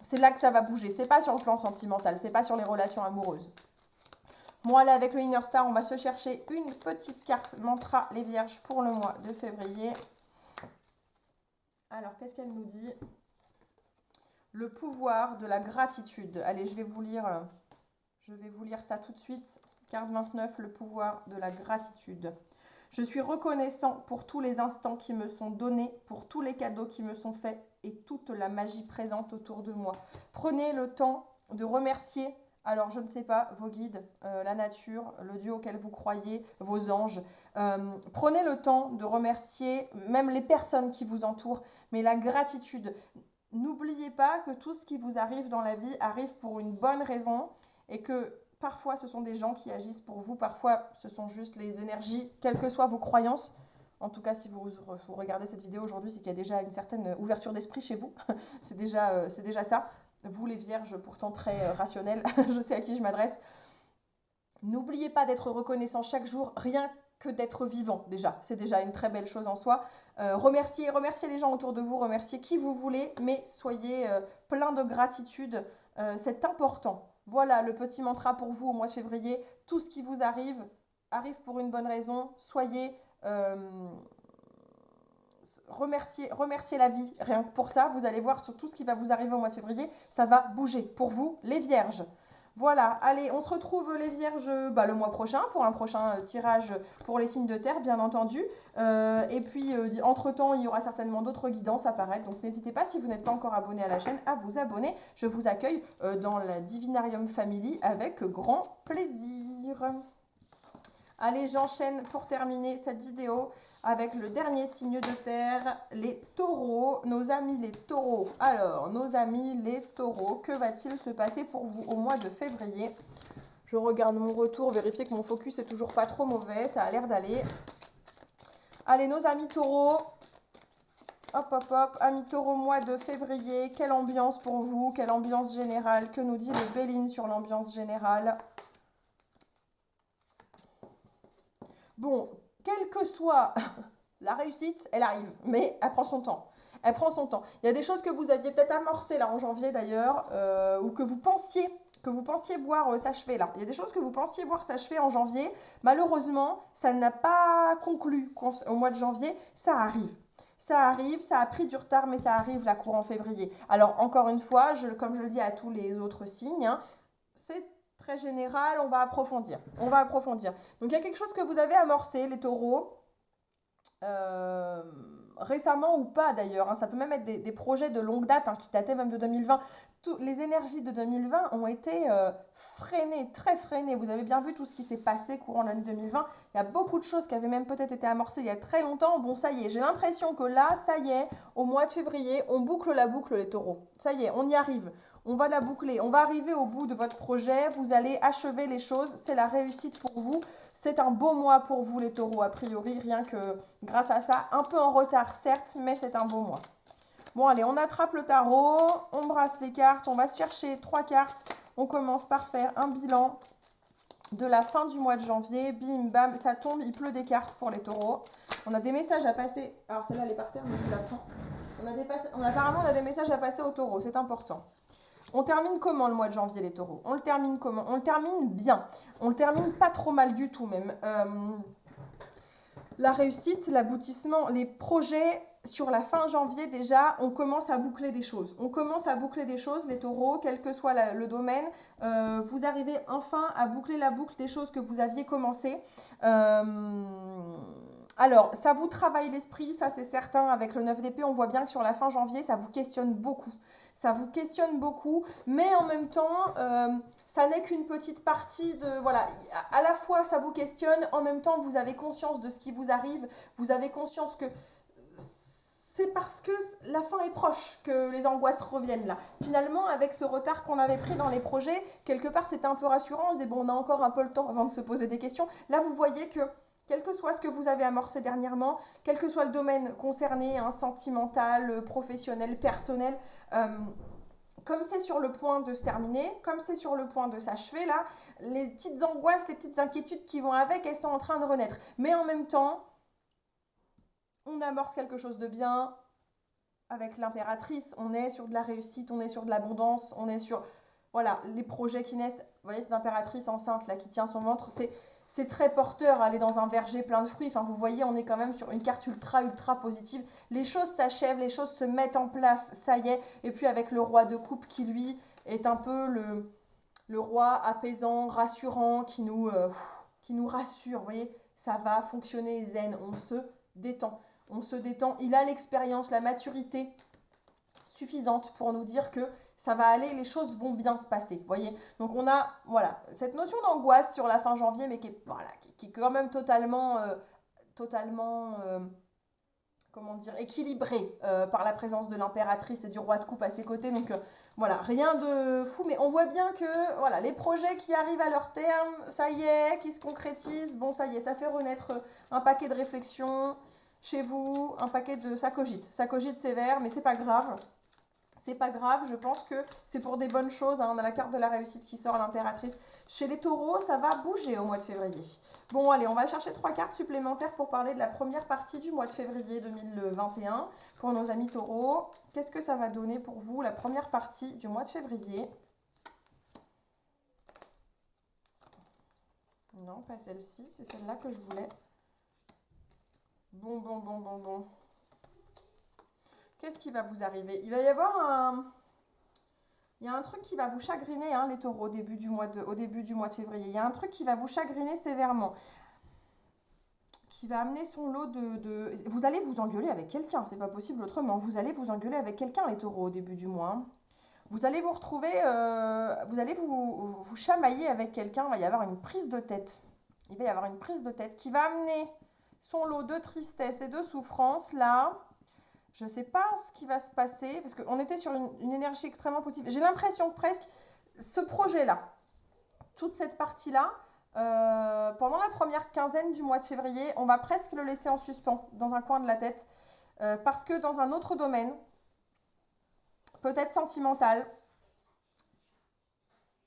C'est là que ça va bouger. C'est pas sur le plan sentimental. C'est pas sur les relations amoureuses. Bon, allez, avec le Inner Star, on va se chercher une petite carte mantra, les Vierges, pour le mois de février. Alors, qu'est-ce qu'elle nous dit? Le pouvoir de la gratitude. Allez, je vais vous lire ça tout de suite. Carte 29, le pouvoir de la gratitude. Je suis reconnaissant pour tous les instants qui me sont donnés, pour tous les cadeaux qui me sont faits et toute la magie présente autour de moi. Prenez le temps de remercier, alors je ne sais pas, vos guides, la nature, le Dieu auquel vous croyez, vos anges. Prenez le temps de remercier même les personnes qui vous entourent, mais la gratitude. N'oubliez pas que tout ce qui vous arrive dans la vie arrive pour une bonne raison et que parfois ce sont des gens qui agissent pour vous, parfois ce sont juste les énergies, quelles que soient vos croyances. En tout cas, si vous regardez cette vidéo aujourd'hui, c'est qu'il y a déjà une certaine ouverture d'esprit chez vous. C'est déjà ça. Vous les Vierges, pourtant très rationnels, je sais à qui je m'adresse. N'oubliez pas d'être reconnaissant chaque jour, rien que d'être vivant déjà. C'est déjà une très belle chose en soi. Remerciez les gens autour de vous, remerciez qui vous voulez, mais soyez plein de gratitude. C'est important. Voilà le petit mantra pour vous au mois de février. Tout ce qui vous arrive pour une bonne raison. Soyez... remerciez la vie, rien que pour ça, vous allez voir sur tout ce qui va vous arriver au mois de février, ça va bouger pour vous, les Vierges. Voilà, allez, on se retrouve les Vierges le mois prochain pour un prochain tirage pour les signes de terre, bien entendu. Et puis, entre-temps, il y aura certainement d'autres guidances à apparaître. Donc, n'hésitez pas, si vous n'êtes pas encore abonné à la chaîne, à vous abonner. Je vous accueille dans la Divinarium Family avec grand plaisir. Allez, j'enchaîne pour terminer cette vidéo avec le dernier signe de terre, les taureaux, nos amis les taureaux. Alors, nos amis les taureaux, que va-t-il se passer pour vous au mois de février? Je regarde mon retour, vérifier que mon focus est toujours pas trop mauvais, ça a l'air d'aller. Allez, nos amis taureaux, hop, hop, hop, amis taureaux, mois de février, quelle ambiance pour vous? Quelle ambiance générale? Que nous dit le Béline sur l'ambiance générale? Bon, quelle que soit la réussite, elle arrive, mais elle prend son temps. Elle prend son temps. Il y a des choses que vous aviez peut-être amorcées là en janvier d'ailleurs, ou que vous pensiez voir s'achever là. Il y a des choses que vous pensiez voir s'achever en janvier. Malheureusement, ça n'a pas conclu au mois de janvier. Ça arrive. Ça arrive, ça a pris du retard, mais ça arrive là courant février. Alors encore une fois, comme je le dis à tous les autres signes, hein, c'est très général, on va approfondir. Donc il y a quelque chose que vous avez amorcé, les taureaux, récemment ou pas d'ailleurs, hein, ça peut même être des projets de longue date, hein, qui dataient même de 2020. Les énergies de 2020 ont été freinées, très freinées. Vous avez bien vu tout ce qui s'est passé courant l'année 2020. Il y a beaucoup de choses qui avaient même peut-être été amorcées il y a très longtemps. Bon, ça y est, j'ai l'impression que là, ça y est, au mois de février, on boucle la boucle, les taureaux. Ça y est, on y arrive. On va la boucler, on va arriver au bout de votre projet, vous allez achever les choses, c'est la réussite pour vous. C'est un beau mois pour vous les taureaux, a priori, rien que grâce à ça. Un peu en retard, certes, mais c'est un beau mois. Bon, allez, on attrape le tarot, on brasse les cartes, on va se chercher 3 cartes. On commence par faire un bilan de la fin du mois de janvier. Bim, bam, ça tombe, il pleut des cartes pour les taureaux. On a des messages à passer. Alors, celle-là, elle est par terre, mais je la prends. Apparemment, on a des messages à passer aux taureaux, c'est important. On termine comment le mois de janvier, les taureaux? On le termine comment? On le termine bien. On le termine pas trop mal du tout, même. La réussite, l'aboutissement, les projets sur la fin janvier, déjà, on commence à boucler des choses. On commence à boucler des choses, les taureaux, quel que soit le domaine. Vous arrivez enfin à boucler la boucle des choses que vous aviez commencé. Alors, ça vous travaille l'esprit, ça c'est certain. Avec le 9 d'épée, on voit bien que sur la fin janvier, ça vous questionne beaucoup. Ça vous questionne beaucoup, mais en même temps, ça n'est qu'une petite partie de... Voilà, à la fois ça vous questionne, en même temps vous avez conscience de ce qui vous arrive, vous avez conscience que c'est parce que la fin est proche que les angoisses reviennent là. Finalement, avec ce retard qu'on avait pris dans les projets, quelque part c'était un peu rassurant, on disait bon, on a encore un peu le temps avant de se poser des questions. Là, vous voyez que quel que soit ce que vous avez amorcé dernièrement, quel que soit le domaine concerné, hein, sentimental, professionnel, personnel, comme c'est sur le point de se terminer, comme c'est sur le point de s'achever, là, les petites angoisses, les petites inquiétudes qui vont avec, elles sont en train de renaître. Mais en même temps, on amorce quelque chose de bien avec l'impératrice, on est sur de la réussite, on est sur de l'abondance, on est sur... voilà, les projets qui naissent. Vous voyez cette impératrice enceinte là qui tient son ventre, c'est très porteur, elle est dans un verger plein de fruits. Enfin, vous voyez, on est quand même sur une carte ultra, ultra positive. Les choses s'achèvent, les choses se mettent en place, ça y est. Et puis avec le roi de coupe qui, lui, est un peu le roi apaisant, rassurant, qui nous rassure. Vous voyez, ça va fonctionner zen, on se détend. On se détend, il a l'expérience, la maturité suffisante pour nous dire que ça va aller, les choses vont bien se passer, vous voyez. Donc on a, voilà, cette notion d'angoisse sur la fin janvier, mais qui est, voilà, qui est quand même totalement, comment dire, équilibrée par la présence de l'impératrice et du roi de coupe à ses côtés. Donc voilà, rien de fou, mais on voit bien que, voilà, les projets qui arrivent à leur terme, ça y est, qui se concrétisent, bon, ça y est, ça fait renaître un paquet de réflexions chez vous, un paquet de... Ça cogite sévère, mais c'est pas grave. C'est pas grave, je pense que c'est pour des bonnes choses. Hein. On a la carte de la réussite qui sort, l'impératrice. Chez les taureaux, ça va bouger au mois de février. Bon, allez, on va chercher 3 cartes supplémentaires pour parler de la première partie du mois de février 2021 pour nos amis taureaux. Qu'est-ce que ça va donner pour vous, la première partie du mois de février? Non, pas celle-ci, c'est celle-là que je voulais. Bon. Qu'est-ce qui va vous arriver? Il va y avoir un... Il y a un truc qui va vous chagriner, hein, les taureaux, au début du mois de février. Il y a un truc qui va vous chagriner sévèrement, qui va amener son lot de... Vous allez vous engueuler avec quelqu'un, c'est pas possible autrement. Vous allez vous engueuler avec quelqu'un, les taureaux, au début du mois. Hein. Vous allez vous retrouver... vous allez vous chamailler avec quelqu'un, il va y avoir une prise de tête. Il va y avoir une prise de tête qui va amener son lot de tristesse et de souffrance, là... Je ne sais pas ce qui va se passer, parce qu'on était sur une énergie extrêmement positive. J'ai l'impression que presque ce projet-là, toute cette partie-là, pendant la première quinzaine du mois de février, on va presque le laisser en suspens dans un coin de la tête, parce que dans un autre domaine, peut-être sentimental,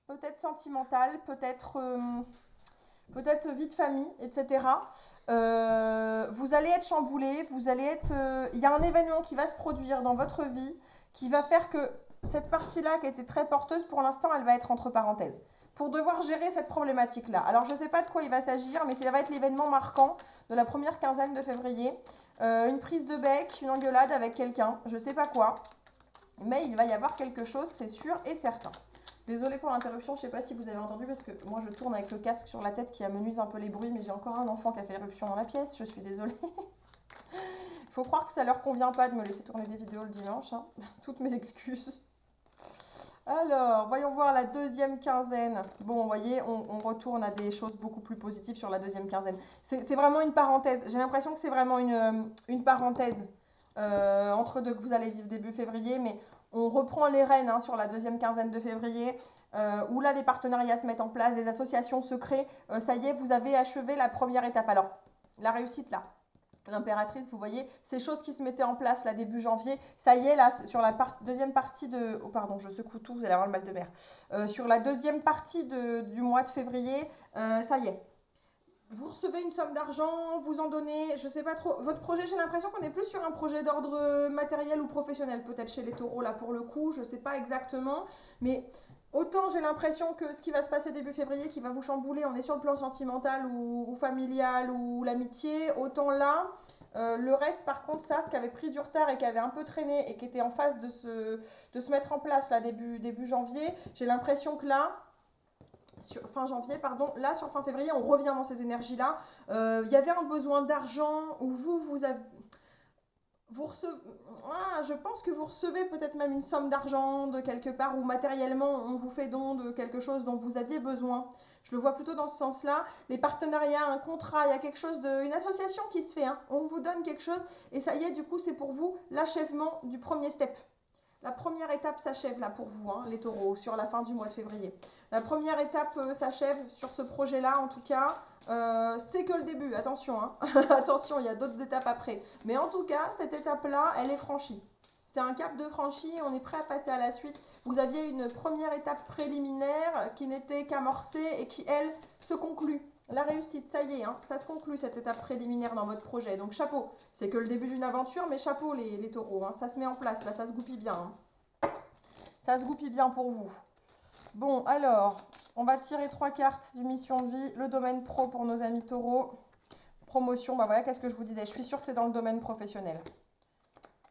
peut-être vie de famille, etc. Vous allez être chamboulé, il y a un événement qui va se produire dans votre vie qui va faire que cette partie-là qui était très porteuse, pour l'instant, elle va être entre parenthèses. Pour devoir gérer cette problématique-là. Alors, je ne sais pas de quoi il va s'agir, mais ça va être l'événement marquant de la première quinzaine de février. Une prise de bec, une engueulade avec quelqu'un, je ne sais pas quoi. Mais il va y avoir quelque chose, c'est sûr et certain. Désolée pour l'interruption, je ne sais pas si vous avez entendu parce que moi je tourne avec le casque sur la tête qui amenuise un peu les bruits, mais j'ai encore un enfant qui a fait éruption dans la pièce, je suis désolée. Il faut croire que ça leur convient pas de me laisser tourner des vidéos le dimanche, hein. Toutes mes excuses. Alors, voyons voir la deuxième quinzaine. Bon, vous voyez, on retourne à des choses beaucoup plus positives sur la deuxième quinzaine. C'est vraiment une parenthèse, j'ai l'impression que c'est vraiment une parenthèse entre deux que vous allez vivre début février, mais on reprend les rênes hein, sur la deuxième quinzaine de février, où là les partenariats se mettent en place, des associations se créent, ça y est, vous avez achevé la première étape. Alors, la réussite là, l'impératrice, vous voyez, ces choses qui se mettaient en place là début janvier, ça y est là, sur la deuxième partie de... Oh pardon, je secoue tout, vous allez avoir le mal de mer. Sur la deuxième partie du mois de février, ça y est. Vous recevez une somme d'argent, vous en donnez, je sais pas trop. Votre projet, j'ai l'impression qu'on est plus sur un projet d'ordre matériel ou professionnel, peut-être chez les taureaux, là, pour le coup, je sais pas exactement. Mais autant j'ai l'impression que ce qui va se passer début février, qui va vous chambouler, on est sur le plan sentimental ou familial ou l'amitié, autant là, le reste, par contre, ça, ce qui avait pris du retard et qui avait un peu traîné et qui était en phase de se mettre en place, là, début janvier, j'ai l'impression que là... fin janvier, pardon, là sur fin février, on revient dans ces énergies-là. Il y avait un besoin d'argent où je pense que vous recevez peut-être même une somme d'argent de quelque part ou matériellement on vous fait don de quelque chose dont vous aviez besoin. Je le vois plutôt dans ce sens-là. Les partenariats, un contrat, il y a quelque chose une association qui se fait. Hein. On vous donne quelque chose et ça y est, du coup, c'est pour vous l'achèvement du premier step. La première étape s'achève là pour vous, hein, les taureaux, sur la fin du mois de février. La première étape s'achève sur ce projet-là, en tout cas. C'est que le début, attention, hein. Attention, il y a d'autres étapes après. Mais en tout cas, cette étape-là, elle est franchie. C'est un cap de franchi, on est prêt à passer à la suite. Vous aviez une première étape préliminaire qui n'était qu'amorcée et qui, elle, se conclut. La réussite, ça y est, hein, ça se conclut cette étape préliminaire dans votre projet. Donc chapeau, c'est que le début d'une aventure, mais chapeau les taureaux, hein, ça se met en place, là, ça se goupille bien. Hein. Ça se goupille bien pour vous. Bon, alors, on va tirer 3 cartes du mission de vie. Le domaine pro pour nos amis taureaux. Promotion, bah voilà, qu'est-ce que je vous disais? Je suis sûre que c'est dans le domaine professionnel.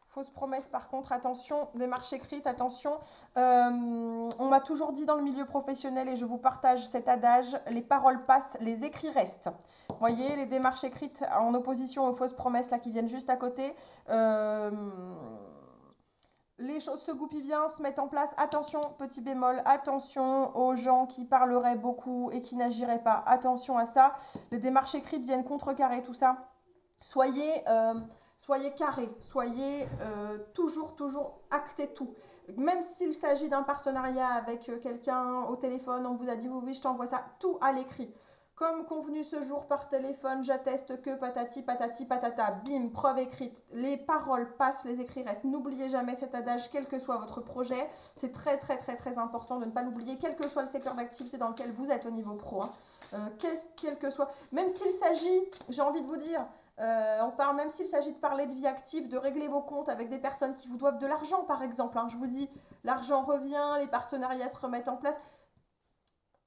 Fausse promesse, par contre, attention, démarche écrite, attention. On m'a toujours dit dans le milieu professionnel, et je vous partage cet adage, les paroles passent, les écrits restent. Vous voyez, les démarches écrites en opposition aux fausses promesses là qui viennent juste à côté. Les choses se goupillent bien, se mettent en place. Attention, petit bémol, attention aux gens qui parleraient beaucoup et qui n'agiraient pas. Attention à ça. Les démarches écrites viennent contrecarrer tout ça. Soyez carré, soyez toujours actez tout. Même s'il s'agit d'un partenariat avec quelqu'un au téléphone, on vous a dit oui, je t'envoie ça, tout à l'écrit. Comme convenu ce jour par téléphone, j'atteste que patati patati patata, bim, preuve écrite. Les paroles passent, les écrits restent. N'oubliez jamais cet adage, quel que soit votre projet. C'est très important de ne pas l'oublier, quel que soit le secteur d'activité dans lequel vous êtes au niveau pro. Quel que soit, même s'il s'agit, j'ai envie de vous dire, on parle, même s'il s'agit de parler de vie active, de régler vos comptes avec des personnes qui vous doivent de l'argent par exemple. Je vous dis, l'argent revient, les partenariats se remettent en place.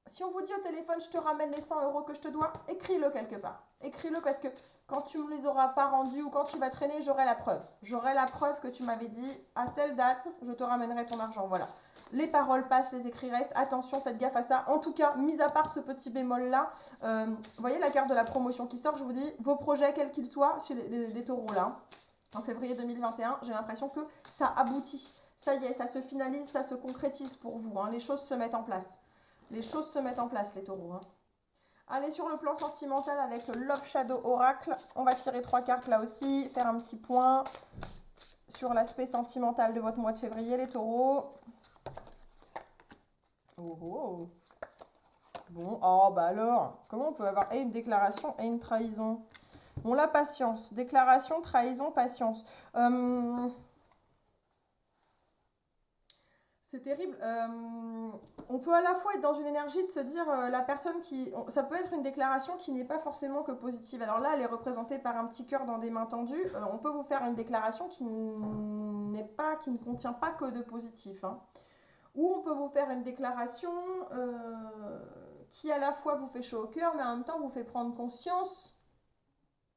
Si on vous dit au téléphone, je te ramène les 100 € que je te dois, écris-le quelque part. Écris-le parce que quand tu ne me les auras pas rendus ou quand tu vas traîner, j'aurai la preuve. J'aurai la preuve que tu m'avais dit, à telle date, je te ramènerai ton argent. Voilà. Les paroles passent, les écrits restent. Attention, faites gaffe à ça. En tout cas, mis à part ce petit bémol-là, vous voyez la carte de la promotion qui sort, je vous dis, vos projets, quels qu'ils soient, chez les taureaux là, en février 2021, j'ai l'impression que ça aboutit. Ça y est, ça se finalise, ça se concrétise pour vous. Les choses se mettent en place. Les choses se mettent en place, les taureaux. Allez, sur le plan sentimental avec le Love Shadow Oracle, on va tirer 3 cartes là aussi, faire un petit point sur l'aspect sentimental de votre mois de février, les taureaux. Oh. Bon, oh bah alors, comment on peut avoir une déclaration et une trahison? Bon, la patience, déclaration, trahison, patience. C'est terrible. On peut à la fois être dans une énergie de se dire la personne qui... ça peut être une déclaration qui n'est pas forcément que positive. Alors là, elle est représentée par un petit cœur dans des mains tendues. On peut vous faire une déclaration qui ne contient pas que de positif. Ou on peut vous faire une déclaration qui à la fois vous fait chaud au cœur, mais en même temps vous fait prendre conscience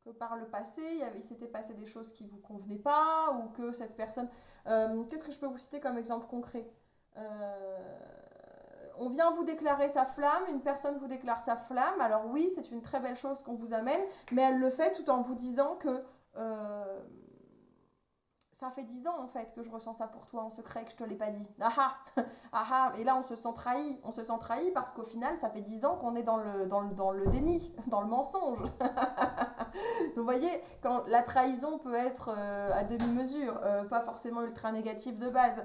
que par le passé, il s'était passé des choses qui ne vous convenaient pas, ou que cette personne... qu'est-ce que je peux vous citer comme exemple concret? On vient vous déclarer sa flamme, une personne vous déclare sa flamme, alors oui, c'est une très belle chose qu'on vous amène, mais elle le fait tout en vous disant que ça fait 10 ans en fait que je ressens ça pour toi en secret, que je te l'ai pas dit. Et là on se sent trahi parce qu'au final ça fait 10 ans qu'on est dans le déni, dans le mensonge. Donc vous voyez, quand la trahison peut être à demi-mesure, pas forcément ultra négative de base.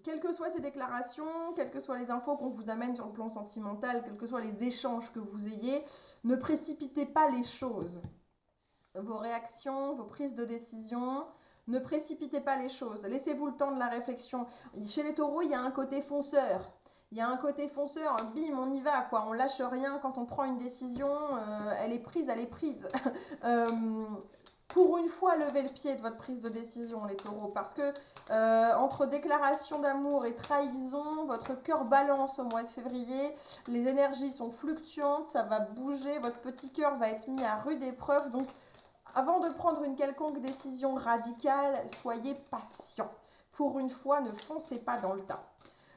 Quelles que soient ces déclarations, quelles que soient les infos qu'on vous amène sur le plan sentimental, quels que soient les échanges que vous ayez, ne précipitez pas les choses. Vos réactions, vos prises de décision, ne précipitez pas les choses. Laissez-vous le temps de la réflexion. Chez les taureaux, il y a un côté fonceur. Bim, on y va, quoi. On lâche rien quand on prend une décision, elle est prise. Pour une fois, levez le pied de votre prise de décision, les taureaux, parce que entre déclaration d'amour et trahison, votre cœur balance au mois de février, les énergies sont fluctuantes, ça va bouger, votre petit cœur va être mis à rude épreuve, donc avant de prendre une quelconque décision radicale, soyez patient. Pour une fois, ne foncez pas dans le tas.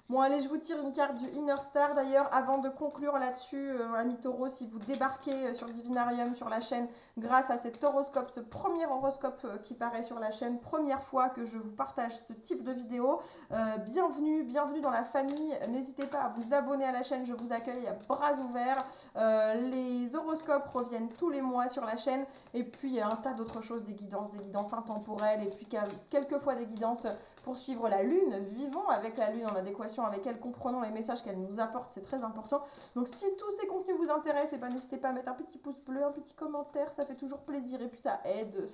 Bon, allez, je vous tire une carte du Inner Star. D'ailleurs, avant de conclure là-dessus, amis taureaux, si vous débarquez sur Divinarium, sur la chaîne, grâce à cet horoscope, ce premier horoscope qui paraît sur la chaîne, première fois que je vous partage ce type de vidéo, bienvenue dans la famille. N'hésitez pas à vous abonner à la chaîne, je vous accueille à bras ouverts. Les horoscopes reviennent tous les mois sur la chaîne. Et puis, il y a un tas d'autres choses, des guidances intemporelles, et puis quelquefois des guidances pour suivre la lune. Vivons avec la lune en adéquation avec elle, comprenons les messages qu'elle nous apporte, c'est très important. Donc si tous ces contenus vous intéressent, n'hésitez pas à mettre un petit pouce bleu, un petit commentaire, ça fait toujours plaisir, et puis ça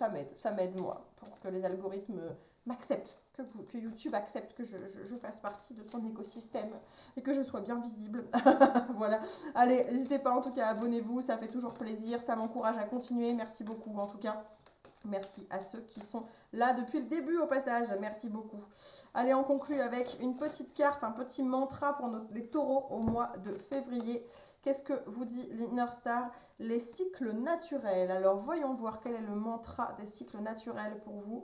m'aide moi, pour que les algorithmes m'acceptent, que YouTube accepte que je fasse partie de son écosystème, et que je sois bien visible. Voilà, allez, n'hésitez pas en tout cas, abonnez-vous, ça fait toujours plaisir, ça m'encourage à continuer, merci beaucoup en tout cas. Merci à ceux qui sont là depuis le début au passage. Merci beaucoup. Allez, on conclut avec une petite carte, un petit mantra pour les taureaux au mois de février. Qu'est-ce que vous dit l'Inner Star? Les cycles naturels. Alors, voyons voir quel est le mantra des cycles naturels pour vous.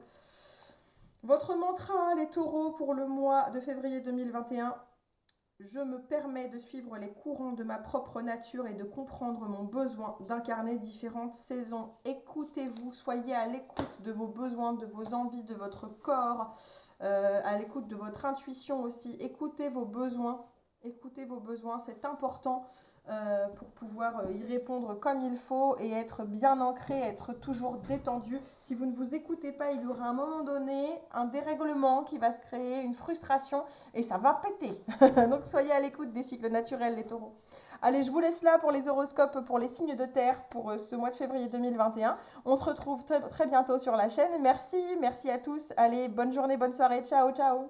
Votre mantra, les taureaux, pour le mois de février 2021. Je me permets de suivre les courants de ma propre nature et de comprendre mon besoin d'incarner différentes saisons. Écoutez-vous, soyez à l'écoute de vos besoins, de vos envies, de votre corps, à l'écoute de votre intuition aussi. Écoutez vos besoins. Écoutez vos besoins, c'est important pour pouvoir y répondre comme il faut et être bien ancré, être toujours détendu. Si vous ne vous écoutez pas, il y aura à un moment donné un dérèglement qui va se créer, une frustration et ça va péter. Donc soyez à l'écoute des cycles naturels, les taureaux. Allez, je vous laisse là pour les horoscopes, pour les signes de terre pour ce mois de février 2021. On se retrouve très, très bientôt sur la chaîne. Merci à tous. Allez, bonne journée, bonne soirée. Ciao, ciao.